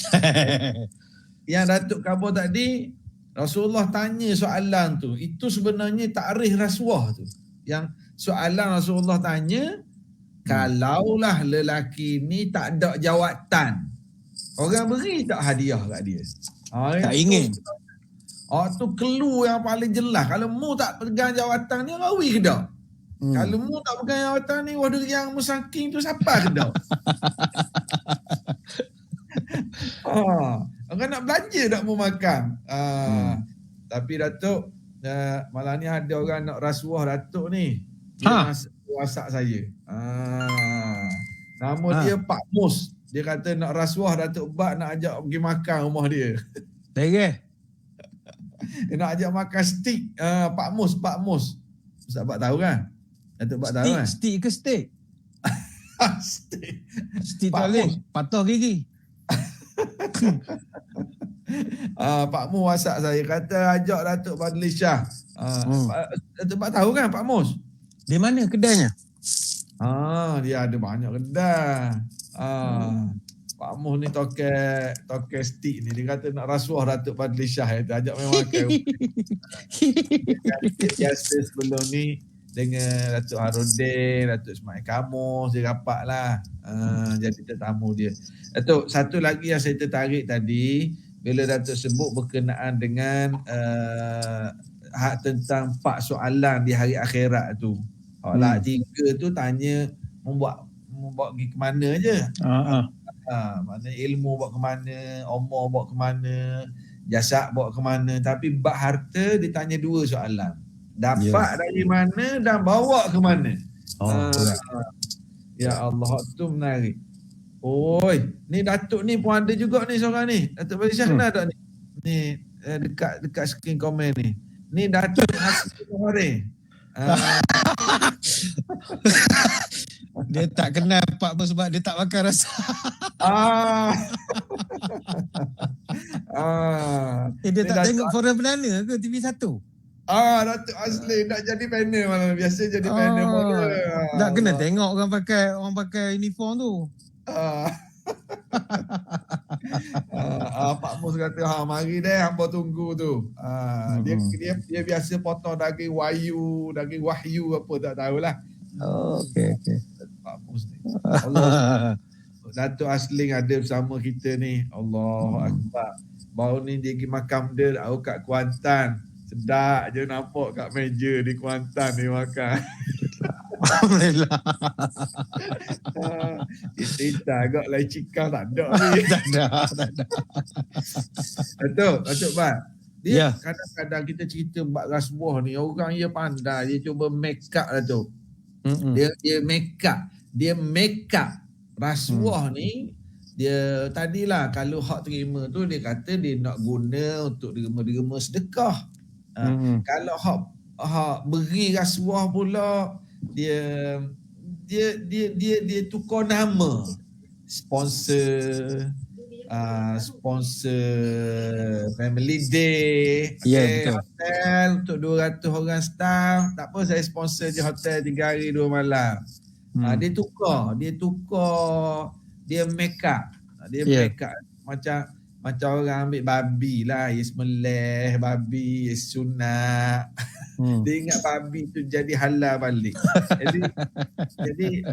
Yang Datuk khabar tadi, Rasulullah tanya soalan tu, itu sebenarnya takrif rasuah tu. Yang soalan Rasulullah tanya, kalaulah lelaki ni tak ada jawatan, orang beri tak hadiah kat dia? Tak ingin. Tu clue yang paling jelas. Kalau mu tak pegang jawatan ni, orang beri ke tak? Kalau mu tak pegang jawatan ni, waduh yang musaking tu siapa ke tak? Orang nak belanja tak mu makan. Tapi Datuk, malam ni ada orang nak rasuah Datuk ni. Dia WhatsApp saya. Nama dia Pak Mus. Dia kata nak rasuah Datuk Bak, nak ajak pergi makan rumah dia. Dia nak ajak makan steak. Pak Mus. Ustaz Bak tahu kan? Datuk Bak tahu kan? Steak ke steak? Steak tak boleh. Patah gigi. Pak Mus WhatsApp saya, kata ajak Datuk Fadli Shah. Datuk Bak tahu kan Pak Mus? Di mana kedainya? Dia ada banyak kedai. Pak Mus ni toke stick ni, dia kata nak rasuah Datuk Fadli Shah, dia ajak main makan. Biasa sebelum ni dengan Datuk Harudin, Datuk Ismail Kamus, dia rapat lah jadi tetamu dia. Datuk, satu lagi yang saya tertarik tadi, bila Datuk sebut berkenaan dengan hak tentang 4 soalan di hari akhirat tu. Lah 3 tu tanya membawa pergi ke mana je. Maknanya ilmu bawa ke mana, umur bawa ke mana, jasad bawa ke mana. Tapi bab harta ditanya 2 soalan. Dapat dari mana dan bawa ke mana. Ya Allah, tu menarik. Oi, ni Datuk ni pun ada juga ni seorang ni. Datuk Fadil Shah kenal tak ni? Ni dekat screen komen ni. Ni Datuk Hasri. Dia tak kenal Pak Mus sebab dia tak makan rasa. Dia tak tengok Forum Perdana ke TV1? Datuk Asli nak jadi panel malam. Biasa jadi panel malam. Tak kena tengok orang pakai uniform tu. Pak Mus kata mari deh hangpa tunggu tu. Dia biasa potong daging wahyu apa tak tahulah. Okey. Pak Mus ni. Allah. Datuk Asling ada bersama kita ni. Allahu Akbar. Baru ni dia pergi makam dia kat Kuantan. Sedap je nampak kat meja di Kuantan dia makan. Alhamdulillah. Kita agak lain cikal tak ada ni. Tak ada. Datuk Bat. Dia kadang-kadang kita cerita bab rasuah ni, orang dia pandai, dia cuba make up lah tu. Dia make up rasuah ni. Dia tadilah kalau hak terima tu dia kata dia nak guna untuk derma-derma sedekah. Kalau hak beri rasuah pula dia tukar nama, sponsor family day, hotel untuk 200 orang staff, tak apa saya sponsor je hotel 3 hari 2 malam. Dia tukar, dia make up, make up macam orang ambil babi lah, yes meleh babi, yes sunat. Dia ingat babi tu jadi halal balik. jadi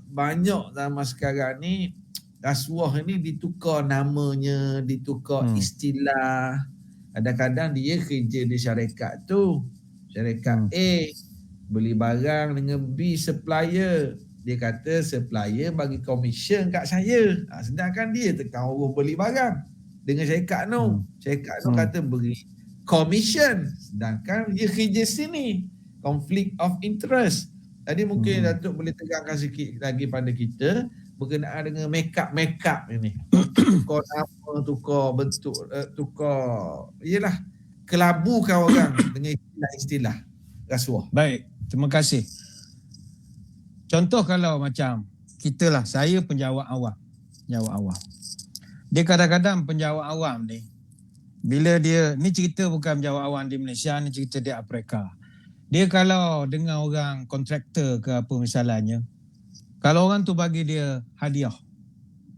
banyak zaman sekarang ni rasuah ni ditukar namanya, ditukar istilah. Kadang-kadang dia kerja di syarikat tu, syarikat A beli barang dengan B supplier. Dia kata supplier bagi komisen kat saya. Sedangkan dia tekan orang beli barang dengan syarikat tu. Syarikat tu kata beri commission, sedangkan dia kerja sini. Conflict of interest. Tadi mungkin Datuk boleh tegakkan sikit lagi pada kita berkenaan dengan make up ini. Tukar nama, tukar bentuk, yelah, kelabukan orang dengan istilah rasuah. Baik, terima kasih. Contoh kalau macam kita lah, saya penjawat awam. Dia kadang-kadang penjawat awam ni, bila dia, ni cerita bukan penjawat awam di Malaysia, ni cerita di Afrika. Dia kalau dengan orang kontraktor ke apa misalnya, kalau orang tu bagi dia hadiah,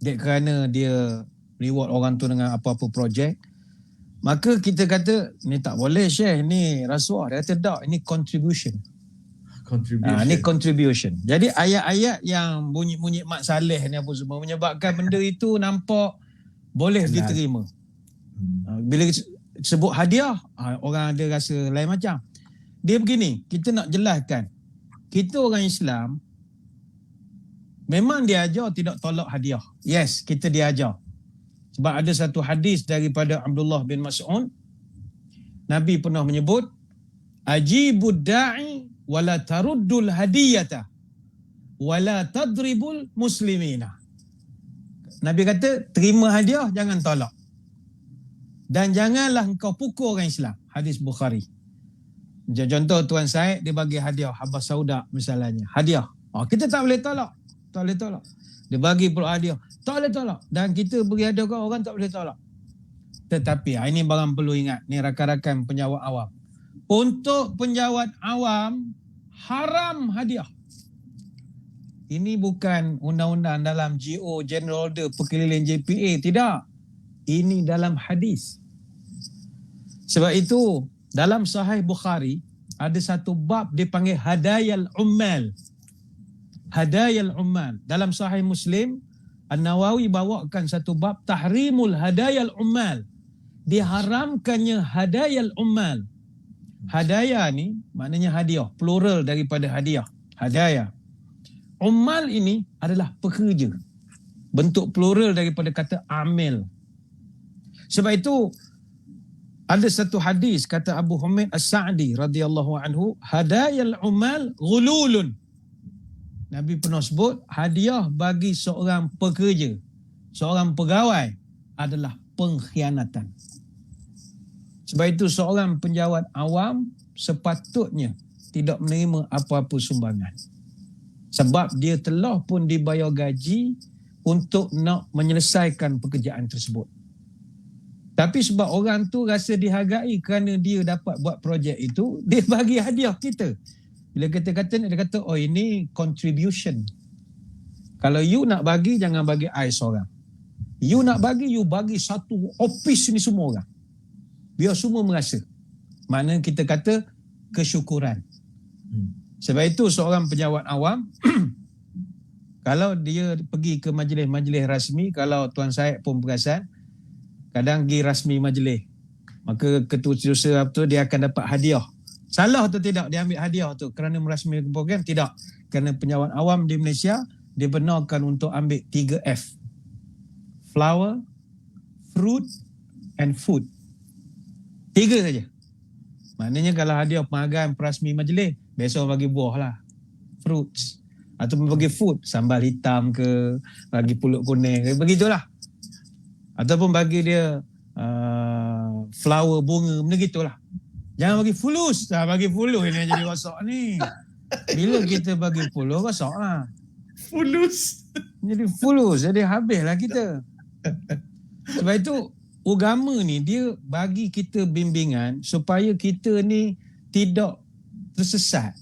dia kerana dia reward orang tu dengan apa-apa projek, maka kita kata, ni tak boleh Syekh, ni rasuah. Dia kata tak, ini contribution. Ni contribution. Jadi ayat-ayat yang bunyi-bunyi Mak Saleh ni apa semua menyebabkan benda itu nampak boleh diterima. Bila sebut hadiah, orang ada rasa lain macam. Dia begini, kita nak jelaskan. Kita orang Islam memang diajar tidak tolak hadiah. Yes, kita diajar. Sebab ada satu hadis daripada Abdullah bin Mas'ud, Nabi pernah menyebut, ajibud da'i wala taruddul hadiyata wala tadribul muslimina. Nabi kata, terima hadiah, jangan tolak. Dan janganlah engkau pukul orang Islam. Hadis Bukhari. Contoh Tuan Syed, dia bagi hadiah Habas Sauda misalnya. Hadiah. Kita tak boleh tolak. Tak boleh tolak. Dia bagi pula hadiah. Tak boleh tolak. Dan kita beri hadiah ke orang, tak boleh tolak. Tetapi, ini barang perlu ingat. Ni rakan-rakan penjawat awam. Untuk penjawat awam, haram hadiah. Ini bukan undang-undang dalam GO, General Order, Perkeliling JPA. Tidak. Ini dalam hadis. Sebab itu, dalam Sahih Bukhari, ada satu bab dipanggil Hadayal Ummal. Hadayal Ummal. Dalam Sahih Muslim, An-Nawawi bawakan satu bab Tahrimul Hadayal Ummal. Diharamkannya Hadayal Ummal. Hadaya ni maknanya hadiah, plural daripada hadiah. Hadaya. Ummal ini adalah pekerja. Bentuk plural daripada kata amil. Sebab itu ada satu hadis kata Abu Humaid As-Sa'di radhiyallahu anhu, hadayal umal ghululun. Nabi pernah sebut hadiah bagi seorang pekerja, seorang pegawai adalah pengkhianatan. Sebab itu seorang penjawat awam sepatutnya tidak menerima apa-apa sumbangan. Sebab dia telah pun dibayar gaji untuk nak menyelesaikan pekerjaan tersebut. Tapi sebab orang tu rasa dihargai kerana dia dapat buat projek itu, dia bagi hadiah kita. Bila kita kata ni, dia kata, oh ini contribution. Kalau you nak bagi, jangan bagi I seorang. You nak bagi, you bagi satu office ni semua orang. Biar semua merasa. Maknanya kita kata kesyukuran. Sebab itu seorang penjawat awam, kalau dia pergi ke majlis-majlis rasmi, kalau Tuan Syed pun perasan, kadang pergi rasmi majlis, maka ketua tu dia akan dapat hadiah. Salah atau tidak dia ambil hadiah tu kerana merasmikan program? Tidak. Kerana penjawat awam di Malaysia dibenarkan untuk ambil 3F. Flower, fruit and food. 3 saja. Maknanya kalau hadiah penghargaan perasmi majlis, besok bagi buah lah. Fruits. Ataupun bagi food. Sambal hitam ke, bagi pulut kuning ke, begitulah. Ataupun bagi dia flower, bunga, benda gitulah. Jangan bagi fulus. Bagi fulus ini jadi rosak ni. Bila kita bagi fulus, rosak lah. Fulus. Jadi fulus, jadi habislah kita. Sebab itu, agama ni dia bagi kita bimbingan supaya kita ni tidak tersesat.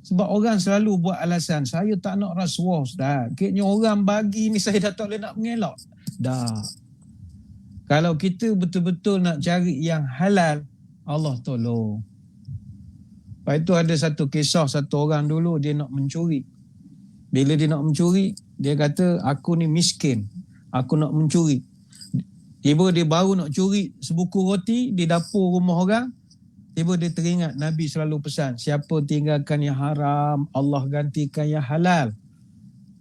Sebab orang selalu buat alasan, saya tak nak rasuah Ustaz. Kayaknya orang bagi ni saya dah tak boleh nak mengelak. Dah. Kalau kita betul-betul nak cari yang halal, Allah tolong. Lepas itu ada satu kisah satu orang dulu dia nak mencuri. Bila dia nak mencuri, dia kata aku ni miskin. Aku nak mencuri. Tiba dia baru nak curi sebuku roti di dapur rumah orang. Tiba dia teringat Nabi selalu pesan, siapa tinggalkan yang haram, Allah gantikan yang halal.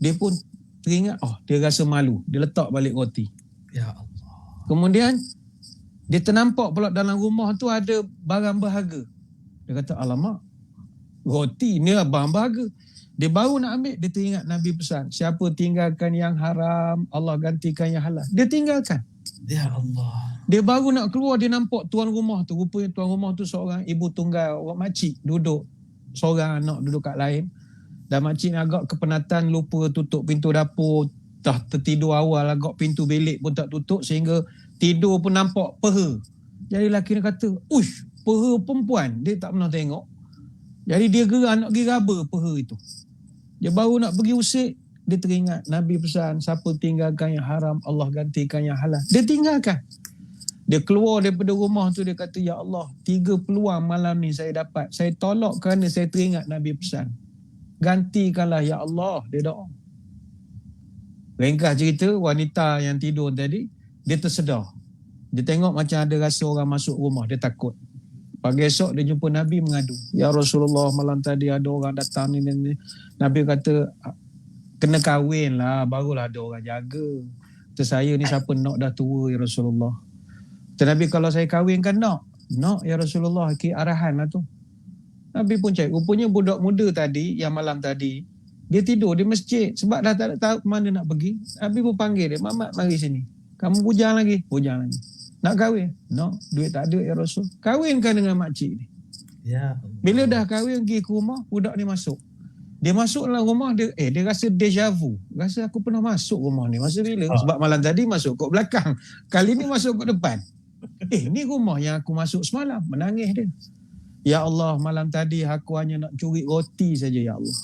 Dia pun teringat, dia rasa malu. Dia letak balik roti. Ya Allah. Kemudian, dia ternampak pula dalam rumah tu ada barang berharga. Dia kata, alamak, roti ni lah barang berharga. Dia baru nak ambil, dia teringat Nabi pesan, siapa tinggalkan yang haram, Allah gantikan yang halal. Dia tinggalkan. Ya Allah. Dia baru nak keluar, dia nampak tuan rumah tu. Rupanya tuan rumah tu seorang ibu tunggal, orang makcik duduk. Seorang anak duduk kat lain. Dan makcik ni agak kepenatan, lupa tutup pintu dapur. Dah tertidur awal, agak pintu bilik pun tak tutup. Sehingga tidur pun nampak peha. Jadi lelaki ni kata, uish, peha perempuan. Dia tak pernah tengok. Jadi dia geram nak pergi raba peha itu. Dia baru nak pergi usik. Dia teringat Nabi pesan, siapa tinggalkan yang haram, Allah gantikan yang halal. Dia tinggalkan. Dia keluar daripada rumah tu, dia kata, ya Allah, 3 peluang malam ni saya dapat. Saya tolak kerana saya teringat Nabi pesan. Gantikanlah ya Allah. Dia doa. Ringkas cerita, wanita yang tidur tadi, dia tersedar. Dia tengok macam ada rasa orang masuk rumah, dia takut. Pagi esok dia jumpa Nabi mengadu. Ya Rasulullah, malam tadi ada orang datang ni. Nabi kata, kena kahwin lah, barulah ada orang jaga. Kata saya ni siapa nak dah tua ya Rasulullah. Kata Nabi, kalau saya kahwin kan nak? Nak ya Rasulullah, arahan lah tu. Nabi pun cek, rupanya budak muda tadi, yang malam tadi, dia tidur di masjid sebab dah tak tahu mana nak pergi. Nabi pun panggil dia, Mamat mari sini. Kamu bujang lagi? Bujang lagi. Nak kahwin? Nak, duit tak ada ya Rasul. Kahwinkan dengan makcik ni. Ya. Bila dah kahwin pergi ke rumah, budak ni masuk. Dia masuk dalam rumah, dia rasa deja vu. Rasa aku pernah masuk rumah ni. Masa bila? Sebab malam tadi masuk kot belakang. Kali ni masuk kot depan. Ni rumah yang aku masuk semalam. Menangis dia. Ya Allah, malam tadi aku hanya nak curi roti saja ya Allah.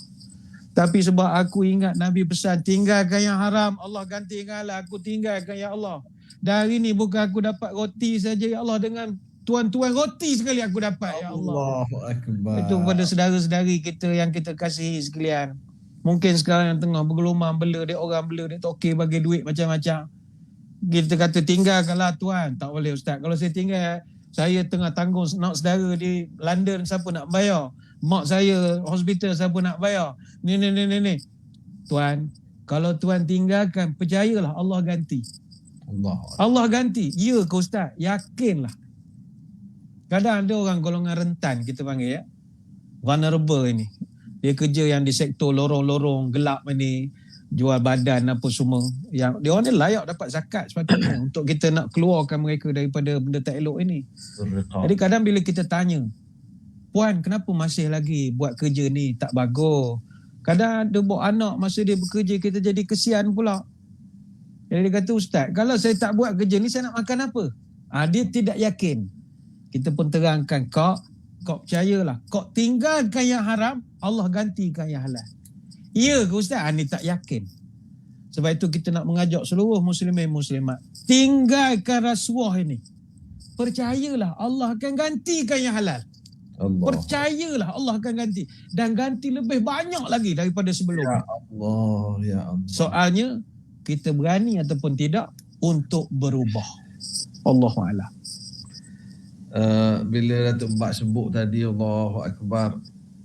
Tapi sebab aku ingat Nabi pesan, tinggalkan yang haram, Allah gantikanlah. Aku tinggalkan ya Allah. Dari ni bukan aku dapat roti saja ya Allah, dengan tuan-tuan roti sekali aku dapat ya Allah. Allahu Akbar. Itu kepada saudara-saudari kita yang kita kasihi sekalian. Mungkin sekarang yang tengah bergelumang bela, dia orang bela, dia tokey bagi duit macam-macam. Kita kata tinggalkanlah tuan. Tak boleh Ustaz. Kalau saya tinggal, saya tengah tanggung nak saudara di London, siapa nak bayar? mak saya hospital siapa nak bayar? Ni. Tuan, kalau tuan tinggalkan, percayalah Allah ganti. Allah ganti. Ya ke Ustaz? Yakinlah. Kadang ada orang golongan rentan kita panggil ya. Vulnerable ini. Dia kerja yang di sektor lorong-lorong gelap ini, jual badan apa semua. Yang dia orang ni layak dapat zakat sepatutnya untuk kita nak keluarkan mereka daripada benda tak elok ini. Jadi kadang bila kita tanya, puan kenapa masih lagi buat kerja ni tak bagus? Kadang ada bawa anak masa dia bekerja kita jadi kesian pula. Jadi dia kata, Ustaz, kalau saya tak buat kerja ni saya nak makan apa? Dia tidak yakin. Kita pun terangkan, kau percayalah, kau tinggalkan yang haram, Allah gantikan yang halal. Ya ke Ustaz? Ni tak yakin. Sebab itu kita nak mengajak seluruh muslimin muslimat, tinggalkan rasuah ini. Percayalah Allah akan gantikan yang halal. Allah. Percayalah Allah akan ganti. Dan ganti lebih banyak lagi daripada sebelumnya. Ya Allah. Soalnya, kita berani ataupun tidak untuk berubah. Allahu'alam. Bila Datuk Bak sebut tadi, Allahu Akbar,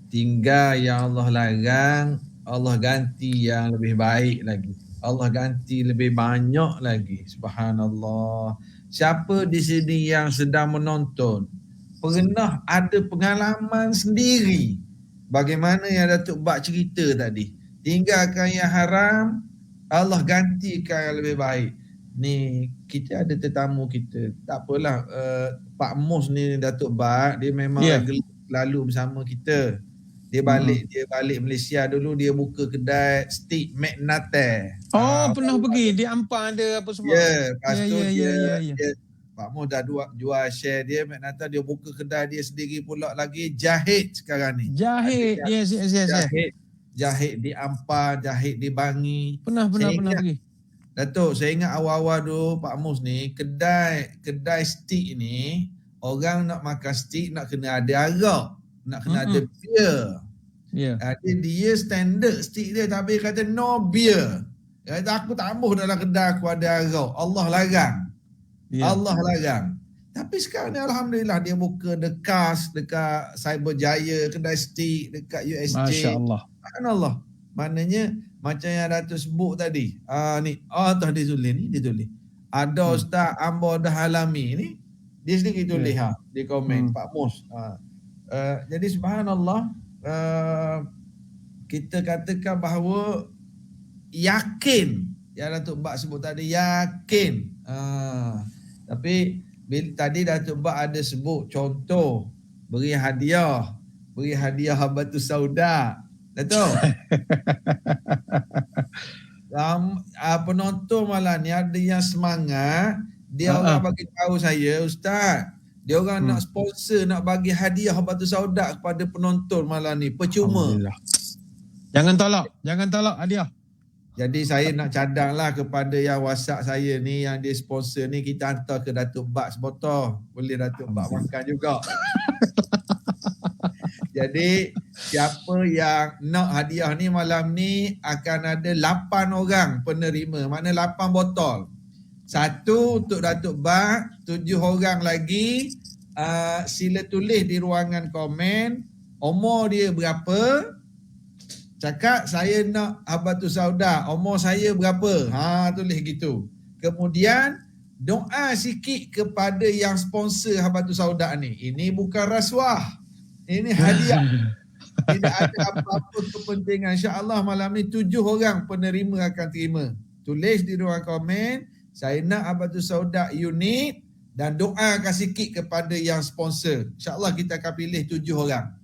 tinggal yang Allah larang, Allah ganti yang lebih baik lagi. Allah ganti lebih banyak lagi. Subhanallah. Siapa di sini yang sedang menonton pernah ada pengalaman sendiri bagaimana yang Datuk Bak cerita tadi? Tinggalkan yang haram, Allah gantikan yang lebih baik. Ni kita ada tetamu kita. Tak apalah, Pak Mus ni Datuk Bak, dia memang lalu bersama kita. Dia balik Malaysia dulu, dia buka kedai steak McNutter. Pernah pergi di Ampang ada apa semua. Lepas tu dia Pak Mus dah jual share dia McNutter, dia buka kedai dia sendiri pula lagi, jahit sekarang ni. Jahit. Yes. Jahit di Ampang, jahit di Bangi. Pernah pergi. Datuk, saya ingat awal-awal dulu Pak Mus ni, kedai steak ni, orang nak makan steak nak kena ada arak, nak kena ada beer. Dia standard steak dia, tapi kata no beer. Dia kata aku tak mahu dalam kedai aku ada arak. Allah larang. Allah larang. Tapi sekarang ni alhamdulillah dia buka dekat Cyberjaya, kedai steak dekat USJ. Masya-Allah. Subhanallah. Maknanya macam yang Datuk sebut tadi. Ni dia tulis. Ada Ustaz Ambo dah alami ni. Dia sendiri tulis di komen Pak Mus. Jadi subhanallah, kita katakan bahawa yakin yang Datuk Bak sebut tadi, yakin. Tapi tadi Datuk Bak ada sebut contoh beri hadiah Habatus Sauda. Datuk. Penonton malah ni ada yang semangat, dia orang bagi tahu saya, Ustaz, dia orang nak sponsor, nak bagi hadiah Habatus Sauda kepada penonton malam ni, percuma. Jangan tolak hadiah. Jadi saya nak cadanglah kepada yang WhatsApp saya ni, yang dia sponsor ni, kita hantar ke Datuk Bak sebotol. Boleh Datuk Bak makan juga. Jadi siapa yang nak hadiah ni malam ni akan ada 8 orang penerima. Mana 8 botol. 1 untuk Datuk Bak, 7 orang lagi. Sila tulis di ruangan komen umur dia berapa. Cakap saya nak Habatus Sauda, umur saya berapa. Tulis gitu. Kemudian doa sikit kepada yang sponsor Habatus Sauda ni. Ini bukan rasuah. Ini hadiah. Tidak ada apa-apa kepentingan. InsyaAllah malam ni 7 orang penerima akan terima. Tulis di ruang komen, saya nak Habatus Sauda unit, dan doakan sikit kepada yang sponsor. InsyaAllah kita akan pilih 7 orang.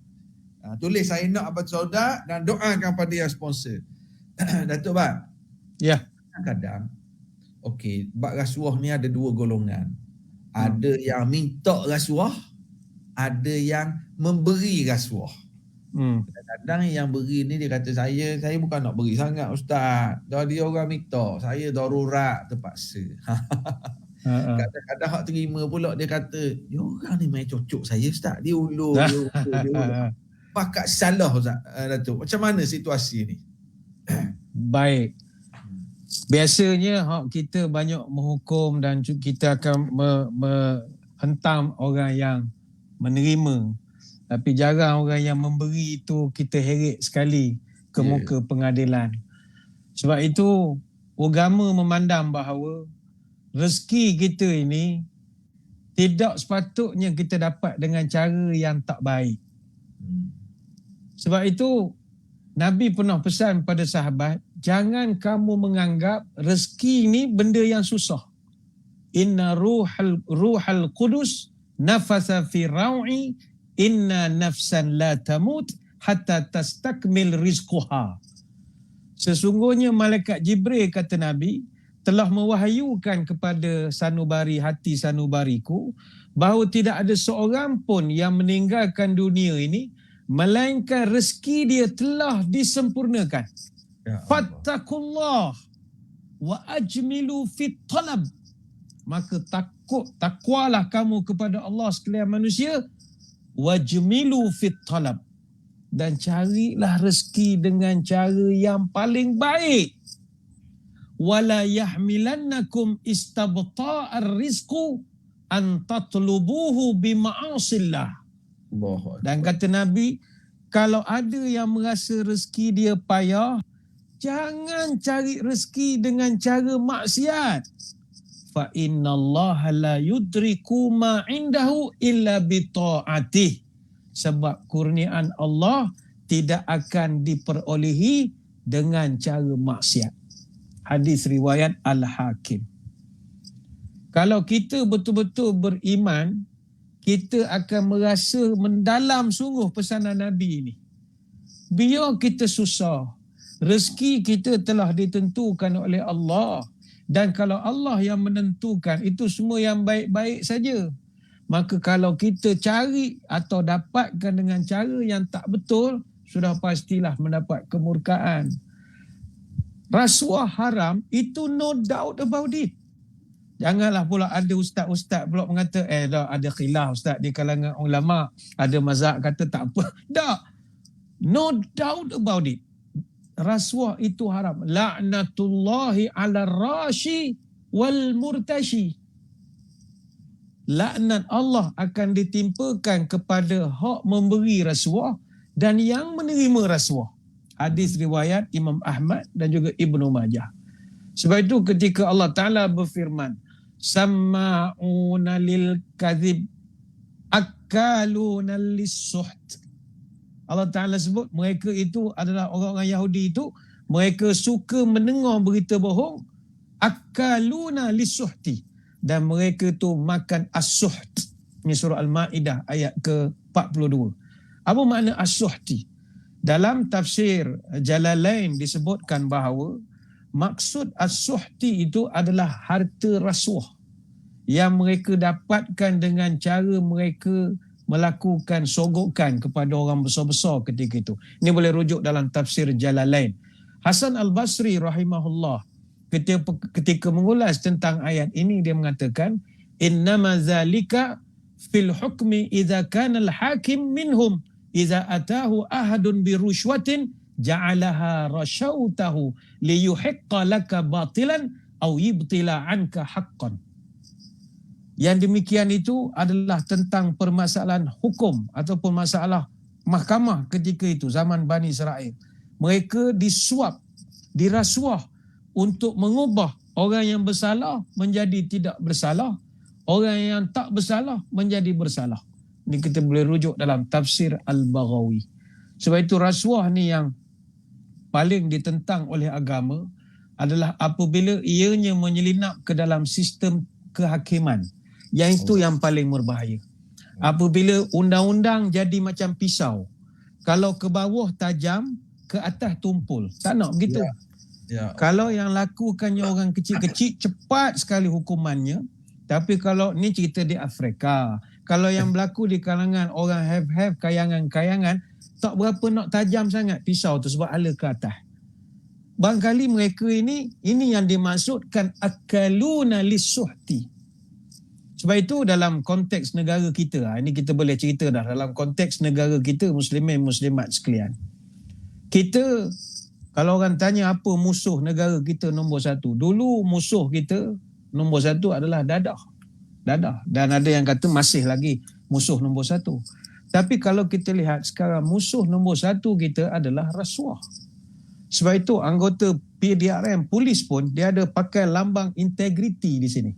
Tulis saya nak Habatus Sauda dan doakan pada yang sponsor. Datuk Bak. Ya. Kadang, bak rasuah ni ada 2 golongan. Ada yang minta rasuah, ada yang memberi rasuah. Kadang-kadang yang beri ni dia kata saya bukan nak beri sangat Ustaz. Dia orang minta, saya darurat terpaksa. Kadang-kadang hak terima pula dia kata, dia orang ni main cocok saya Ustaz. Dia ulur. Pakat salah Ustaz. Datuk. Macam mana situasi ni? Baik. Biasanya kita banyak menghukum dan kita akan menghentam orang yang menerima Tapi jarang orang yang memberi itu kita heret sekali ke muka pengadilan. Sebab itu agama memandang bahawa rezeki kita ini tidak sepatutnya kita dapat dengan cara yang tak baik. Sebab itu Nabi pernah pesan pada sahabat, jangan kamu menganggap rezeki ini benda yang susah. Inna ruhal qudus nafasa fi raw'i inna nafsan la tamut hatta tastakmil rizquha. Sesungguhnya malaikat Jibril, kata Nabi, telah mewahyukan kepada sanubari hati sanubariku bahawa tidak ada seorang pun yang meninggalkan dunia ini melainkan rezeki dia telah disempurnakan. Fattakullah wa ajmilu fit talab. Maka takwalah kamu kepada Allah sekalian manusia, wajmilu fit talab, dan carilah rezeki dengan cara yang paling baik. Wala yahmilannakum istabta'ar rizqu an tatlubuhu bima'asillah. Dan kata Nabi, kalau ada yang merasa rezeki dia payah, jangan cari rezeki dengan cara maksiat. Fa innallaha la yudriku ma indahu illa bi ta'atih. Sebab kurniaan Allah tidak akan diperolehi dengan cara maksiat. Hadis riwayat Al-Hakim. Kalau kita betul-betul beriman, kita akan merasa mendalam sungguh pesanan Nabi ini. Biar kita susah, rezeki kita telah ditentukan oleh Allah. Dan kalau Allah yang menentukan, itu semua yang baik-baik saja. Maka kalau kita cari atau dapatkan dengan cara yang tak betul, sudah pastilah mendapat kemurkaan. Rasuah haram, itu no doubt about it. Janganlah pula ada ustaz-ustaz pula mengata, dah ada khilaf ustaz di kalangan ulama, ada mazhab kata tak apa. Tak. No doubt about it. Rasuah itu haram. La'natullahi ala rashi wal murtashi. Laknat Allah akan ditimpakan kepada hak memberi rasuah dan yang menerima rasuah. Hadis riwayat Imam Ahmad dan juga Ibnu Majah. Sebab itu ketika Allah Ta'ala berfirman, Samma'una lil kadhib akaluna lis-suht. Allah Ta'ala sebut mereka itu adalah orang-orang Yahudi itu, mereka suka mendengar berita bohong, akaluna lis-suhti, dan mereka itu makan as-suht. Ini surah Al-Ma'idah ayat ke-42. Apa makna as-suhti? Dalam tafsir Jalalain disebutkan bahawa maksud as-suhti itu adalah harta rasuah yang mereka dapatkan dengan cara mereka melakukan sogokan kepada orang besar-besar ketika itu. Ini boleh rujuk dalam tafsir Jalalain. Hasan Al-Basri rahimahullah ketika mengulas tentang ayat ini, dia mengatakan, innama zalika fil hukmi idza kana al-hakim minhum idza atahu ahadun bi rushwatin ja'alaha rashautahu liyuhiqqa laka batilan aw yibtila anka haqqan. Yang demikian itu adalah tentang permasalahan hukum ataupun masalah mahkamah ketika itu, zaman Bani Israel. Mereka disuap, dirasuah untuk mengubah orang yang bersalah menjadi tidak bersalah, orang yang tak bersalah menjadi bersalah. Ini kita boleh rujuk dalam tafsir Al-Baghawi. Sebab itu rasuah ni yang paling ditentang oleh agama adalah apabila ianya menyelinap ke dalam sistem kehakiman. Yang itu yang paling berbahaya. Apabila undang-undang jadi macam pisau. Kalau ke bawah tajam, ke atas tumpul. Tak nak begitu. Kalau yang lakukannya orang kecil-kecil, cepat sekali hukumannya. Tapi kalau ni cerita di Afrika. Kalau yang berlaku di kalangan orang have-have, kayangan-kayangan, tak berapa nak tajam sangat pisau tu sebab ala ke atas. Barangkali mereka ini yang dimaksudkan akaluna lis-suhti. Sebab itu dalam konteks negara kita, ini kita boleh cerita dah, dalam konteks negara kita, muslimin muslimat sekalian. Kita, kalau orang tanya apa musuh negara kita nombor satu, dulu musuh kita nombor satu adalah dadah. Dan ada yang kata masih lagi musuh nombor satu. Tapi kalau kita lihat sekarang musuh nombor satu kita adalah rasuah. Sebab itu anggota PDRM polis pun dia ada pakai lambang integriti di sini.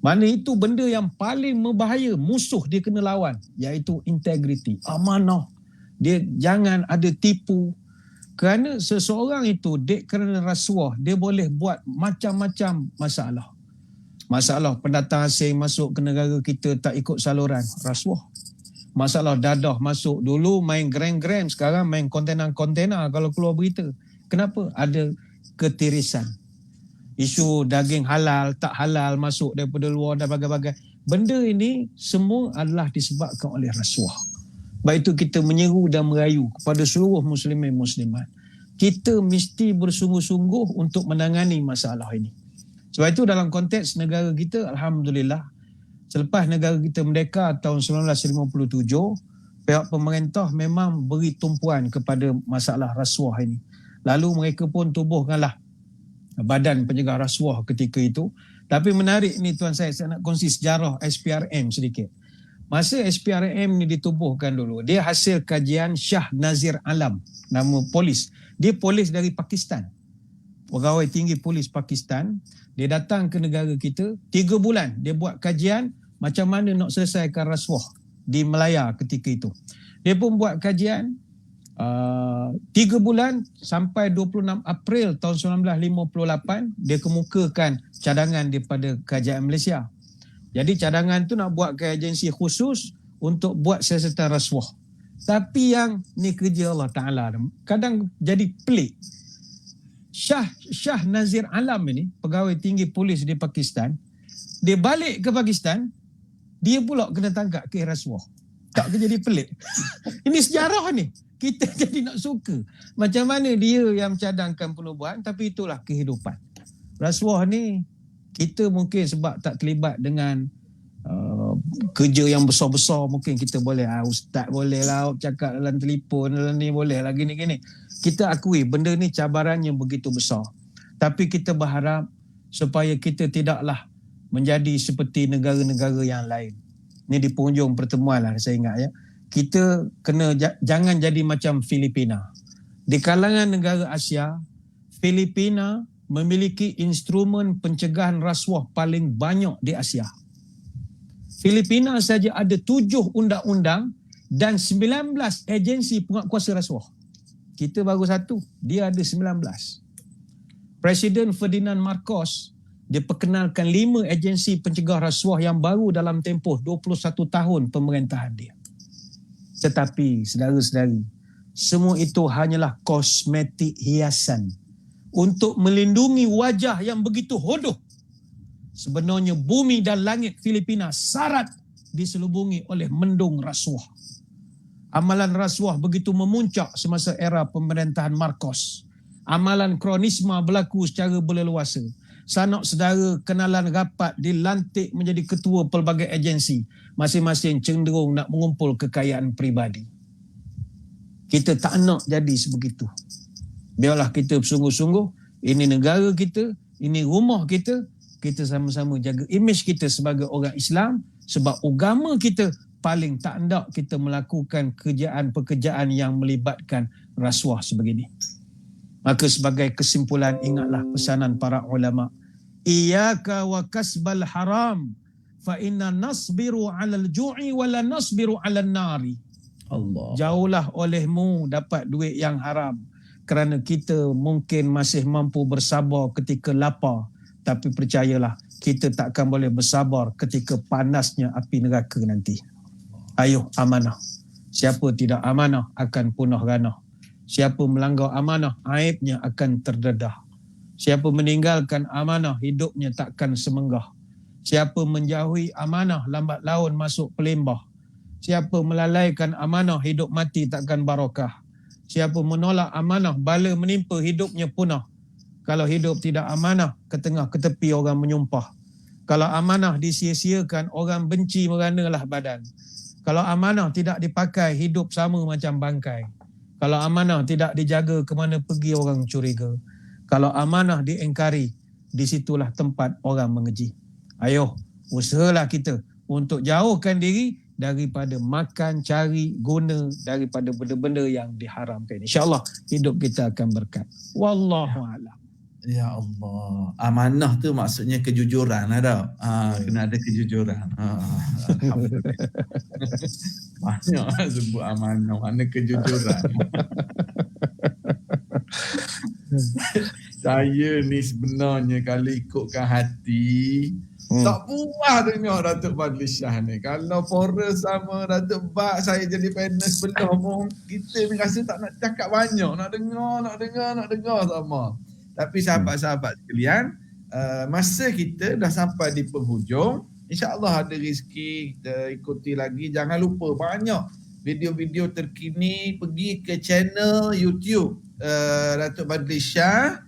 Mana itu benda yang paling membahaya, musuh dia kena lawan, iaitu integriti, amanah. Dia jangan ada tipu. Kerana seseorang itu kerana rasuah, dia boleh buat macam-macam masalah. Masalah pendatang asing masuk ke negara kita tak ikut saluran, rasuah. Masalah dadah masuk, dulu main gram-gram, sekarang main kontena-kontena kalau keluar berita. Kenapa? Ada ketirisan. Isu daging halal, tak halal masuk daripada luar dan bagai-bagai. Benda ini semua adalah disebabkan oleh rasuah. Baik itu kita menyeru dan merayu kepada seluruh muslimin muslimat. Kita mesti bersungguh-sungguh untuk menangani masalah ini. Sebab itu dalam konteks negara kita, alhamdulillah, selepas negara kita merdeka tahun 1957, pihak pemerintah memang beri tumpuan kepada masalah rasuah ini. Lalu mereka pun tubuhkanlah Badan Pencegah Rasuah ketika itu. Tapi menarik ni tuan saya nak kongsi sejarah SPRM sedikit. Masa SPRM ni ditubuhkan dulu, dia hasil kajian Shah Nazir Alam, nama polis. Dia polis dari Pakistan. Pegawai tinggi polis Pakistan. Dia datang ke negara kita, 3 bulan dia buat kajian macam mana nak selesaikan rasuah di Melaya ketika itu. Dia pun buat kajian 3 bulan sampai 26 April tahun 1958 dia kemukakan cadangan daripada Kerajaan Malaysia. Jadi cadangan tu nak buat ke agensi khusus untuk buat siasatan rasuah. Tapi yang ni kerja Allah Ta'ala kadang jadi pelik. Shah Nazir Alam ini, pegawai tinggi polis di Pakistan, dia balik ke Pakistan, dia pula kena tangkap kes rasuah. Tak jadi pelik. Ini sejarah ni. Kita jadi nak suka. Macam mana dia yang mencadangkan penubuhan, tapi itulah kehidupan. Rasuah ni, kita mungkin sebab tak terlibat dengan kerja yang besar-besar, mungkin kita boleh, ustaz boleh lah cakap dalam telefon, dalam ni boleh lah gini-gini. Kita akui benda ni cabarannya begitu besar. Tapi kita berharap supaya kita tidaklah menjadi seperti negara-negara yang lain. Ini di penghujung pertemuan lah saya ingat ya. Kita kena jangan jadi macam Filipina. Di kalangan negara Asia, Filipina memiliki instrumen pencegahan rasuah paling banyak di Asia. Filipina saja ada 7 undang-undang dan 19 agensi penguatkuasa rasuah. Kita baru 1, dia ada 19. Presiden Ferdinand Marcos dia perkenalkan 5 agensi pencegah rasuah yang baru dalam tempoh 21 tahun pemerintahan dia. Tetapi saudara-saudari, semua itu hanyalah kosmetik hiasan untuk melindungi wajah yang begitu hodoh. Sebenarnya bumi dan langit Filipina syarat diselubungi oleh mendung rasuah. Amalan rasuah begitu memuncak semasa era pemerintahan Marcos. Amalan kronisma berlaku secara berleluasa. Sanak saudara kenalan rapat dilantik menjadi ketua pelbagai agensi. Masing-masing cenderung nak mengumpul kekayaan peribadi. Kita tak nak jadi sebegitu. Biarlah kita bersungguh-sungguh. Ini negara kita, ini rumah kita. Kita sama-sama jaga imej kita sebagai orang Islam. Sebab agama kita paling tak hendak kita melakukan pekerjaan yang melibatkan rasuah sebegini. Maka sebagai kesimpulan, ingatlah pesanan para ulama. Iyaka wa kasbal haram fa inna nasbiru 'alal ju'i wa la nasbiru 'alan nari. Allah. Jauhlah olehmu dapat duit yang haram, kerana kita mungkin masih mampu bersabar ketika lapar, tapi percayalah kita takkan boleh bersabar ketika panasnya api neraka nanti. Ayuh amanah. Siapa tidak amanah akan punah ranah. Siapa melanggar amanah, aibnya akan terdedah. Siapa meninggalkan amanah, hidupnya takkan semenggah. Siapa menjauhi amanah, lambat laun masuk pelembah. Siapa melalaikan amanah, hidup mati takkan barakah. Siapa menolak amanah, bala menimpa, hidupnya punah. Kalau hidup tidak amanah, ke tengah ke tepi orang menyumpah. Kalau amanah disia-siakan, orang benci meranalah badan. Kalau amanah tidak dipakai, hidup sama macam bangkai. Kalau amanah tidak dijaga, ke mana pergi orang curiga. Kalau amanah diingkari, disitulah tempat orang mengeji. Ayuh, usahalah kita untuk jauhkan diri daripada makan, cari, guna daripada benda-benda yang diharamkan. InsyaAllah hidup kita akan berkat. Wallahu'alam. Ya Allah. Amanah tu maksudnya kejujuran ada. Kena ada kejujuran. Alhamdulillah. Banyak sebut amanah, mana kejujuran. Saya ni sebenarnya kalau ikutkan hati, tak puas dengar Datuk Fadli Shah ni. Kalau Forest sama Datuk Bak, saya jadi panel sebelah pun, kita ni rasa tak nak cakap banyak. Nak dengar sama. Tapi sahabat-sahabat sekalian, masa kita dah sampai di penghujung, insya-Allah ada rezeki kita ikuti lagi. Jangan lupa banyak video-video terkini, pergi ke channel YouTube Datuk Fadli Shah.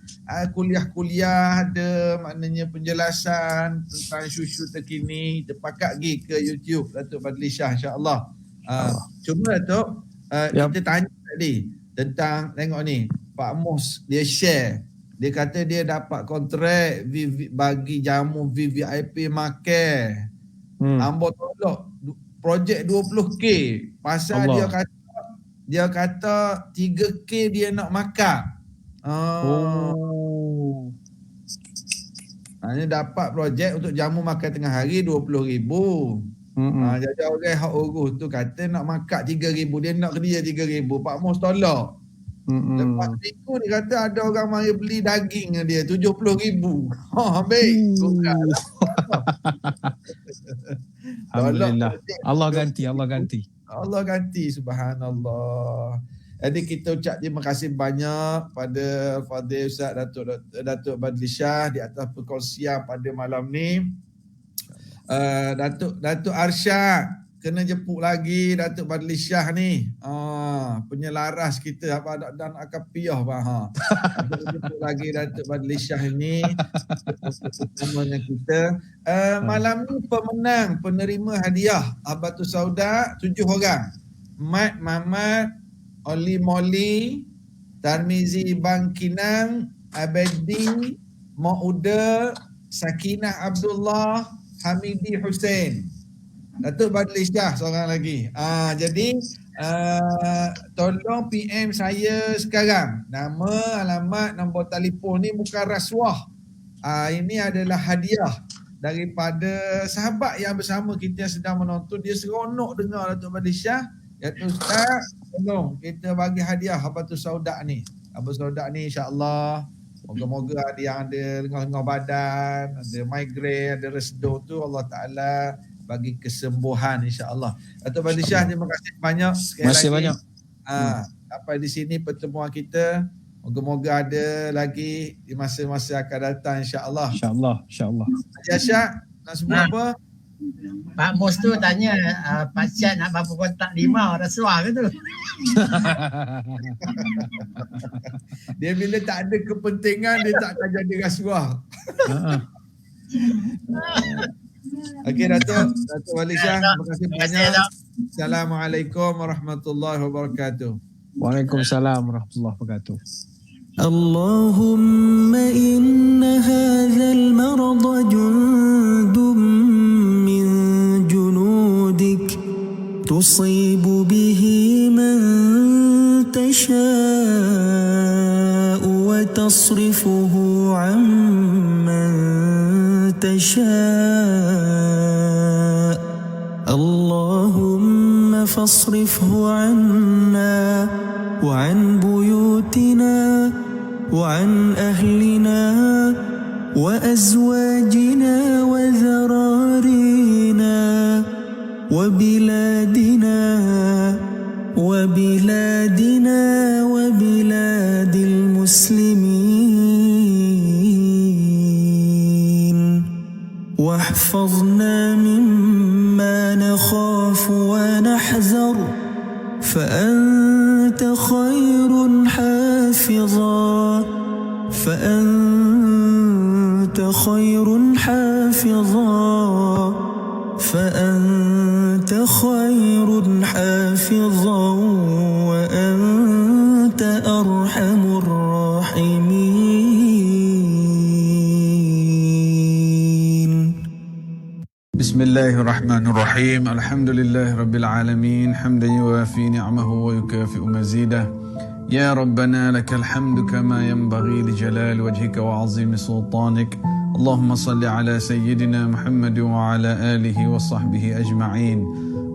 Kuliah-kuliah ada, maknanya penjelasan tentang isu-isu terkini. Terpakat pergi ke YouTube Datuk Fadli Shah, insya-Allah. Cuma Datuk, kita tanya tadi tentang, tengok ni, Pak Mus dia share. Dia kata dia dapat kontrak bagi jamu VVIP makan. Ambo tolak projek 20k. Pasal Allah. dia kata 3k dia nak makan. Hanya dapat projek untuk jamu makan tengah hari 20,000. Jadi orang hak urus tu kata nak makan 3,000, dia nak kerja 3,000. Pak Mus tolak. Lepas itu dia kata ada orang mari beli daging dia 70,000. Baik. Alhamdulillah. Allah ganti. Allah ganti, subhanallah. Jadi kita ucap terima kasih banyak pada Fadil Ustaz Datuk Fadli Shah di atas perkongsian pada malam ni. Datuk Arsyad kena jemput lagi Datuk Fadli Shah ni. Penyelaras kita apa dan akapiah jemput lagi Datuk Fadli Shah ni bersama dengan kita. Malam ni penerima hadiah Habatus Sauda 7 orang. Mat Mamat, Oli Moli, Tarmizi Bangkinang, Abedi, Mauda, Sakinah Abdullah, Hamidi Hussein. Datuk Fadli Shah seorang lagi. Jadi tolong PM saya sekarang. Nama, alamat, nombor telefon ni bukan rasuah. Ini adalah hadiah daripada sahabat yang bersama kita yang sedang menonton. Dia seronok dengar Datuk Fadli Shah. Ya Ustaz, tolong kita bagi hadiah Habatus Sauda ni. Habatus Sauda ni insya-Allah moga-moga ada yang ada lengah-lengah badan, ada migrain, ada resdo tu Allah Taala bagi kesembuhan insya-Allah. Datuk Fadli Shah, terima kasih banyak sekali lagi. Terima kasih banyak. Sampai di sini pertemuan kita. Moga-moga ada lagi di masa-masa akan datang insya-Allah. Insya-Allah. Haji Asyad nak sebut apa? Pak Mus tu tanya Pak Syed nak berapa kotak 5 rasuah ke tu? Dia bila tak ada kepentingan dia tak akan jadi rasuah. Okey Datuk Fadli Shah, terima kasih banyak. Assalamualaikum warahmatullahi wabarakatuh. Waalaikumsalam warahmatullahi wabarakatuh. اللهم إن هذا المرض جند من جنودك تصيب به من تشاء وتصرفه عن من تشاء اللهم فاصرفه عنا وعن بيوتنا وعن أهلنا وأزواجنا وذرارينا وبلادنا وبلاد المسلمين واحفظنا مما نخاف ونحذر فأنت خير حافظا فأنت خير حافظا وأنت أرحم الراحمين. Bismillahirrahmanirrahim. Alhamdulillahirabbil alamin. Hamdan yuwafi ni'amahu wa yukafi'u mazidah. Ya Rabbana lakal hamdu kama yanbaghi li jalali wajhika wa 'azimi sultanik. Allahumma salli ala sayyidina Muhammad wa ala alihi wa sahbihi ajma'in.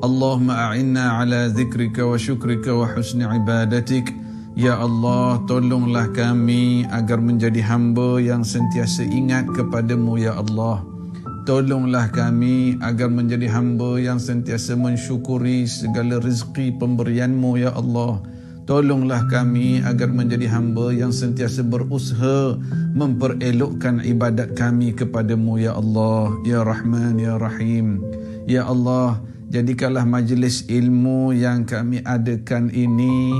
Allahumma a'inna ala zikrika wa syukrika wa husni ibadatik. Ya Allah, tolonglah kami agar menjadi hamba yang sentiasa ingat kepadamu ya Allah. Tolonglah kami agar menjadi hamba yang sentiasa mensyukuri segala rezeki pemberianmu ya Allah. Tolonglah kami agar menjadi hamba yang sentiasa berusaha memperelokkan ibadat kami kepadamu ya Allah. Ya Rahman, Ya Rahim. Ya Allah, jadikanlah majlis ilmu yang kami adakan ini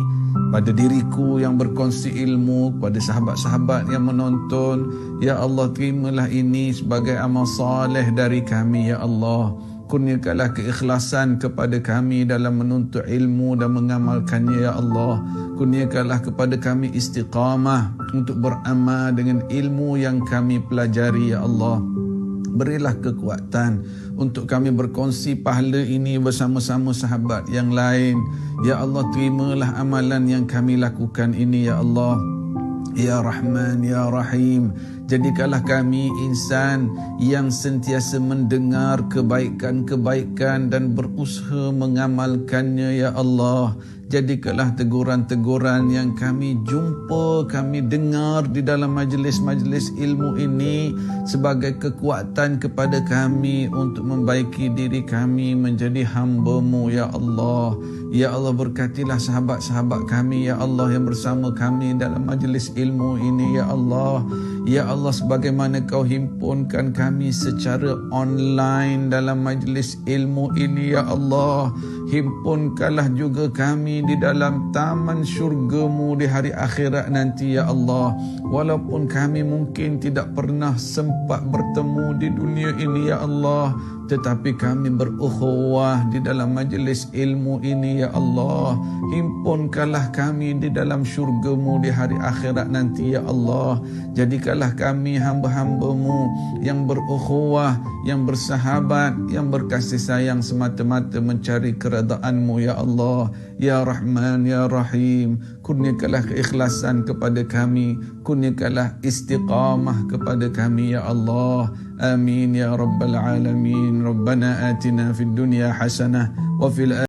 pada diriku yang berkongsi ilmu, pada sahabat-sahabat yang menonton. Ya Allah, terimalah ini sebagai amal saleh dari kami ya Allah. Kurniakanlah keikhlasan kepada kami dalam menuntut ilmu dan mengamalkannya ya Allah. Kurniakanlah kepada kami istiqamah untuk beramal dengan ilmu yang kami pelajari ya Allah. Berilah kekuatan untuk kami berkongsi pahala ini bersama-sama sahabat yang lain. Ya Allah, terimalah amalan yang kami lakukan ini ya Allah. Ya Rahman, Ya Rahim. Jadikanlah kami insan yang sentiasa mendengar kebaikan-kebaikan dan berusaha mengamalkannya ya Allah. Jadikanlah teguran-teguran yang kami jumpa, kami dengar di dalam majlis-majlis ilmu ini sebagai kekuatan kepada kami untuk membaiki diri kami menjadi hamba-Mu ya Allah. Ya Allah, berkatilah sahabat-sahabat kami ya Allah yang bersama kami dalam majlis ilmu ini ya Allah. Ya Allah, sebagaimana Kau himpunkan kami secara online dalam majlis ilmu ini ya Allah, himpunkanlah juga kami di dalam taman syurga-Mu di hari akhirat nanti ya Allah. Walaupun kami mungkin tidak pernah sempat bertemu di dunia ini ya Allah, tetapi kami berukhuwah di dalam majlis ilmu ini ya Allah. Himpunkanlah kami di dalam syurga-Mu di hari akhirat nanti ya Allah. Jadikanlah kami hamba-hamba-Mu yang berukhuwah, yang bersahabat, yang berkasih sayang semata-mata mencari keredaan-Mu ya Allah. Ya Rahman, Ya Rahim. Kurniakanlah keikhlasan kepada kami, kurniakanlah istiqamah kepada kami ya Allah. Amin ya Rabbal Alamin. Rabbana atina fid dunya hasanah wa fil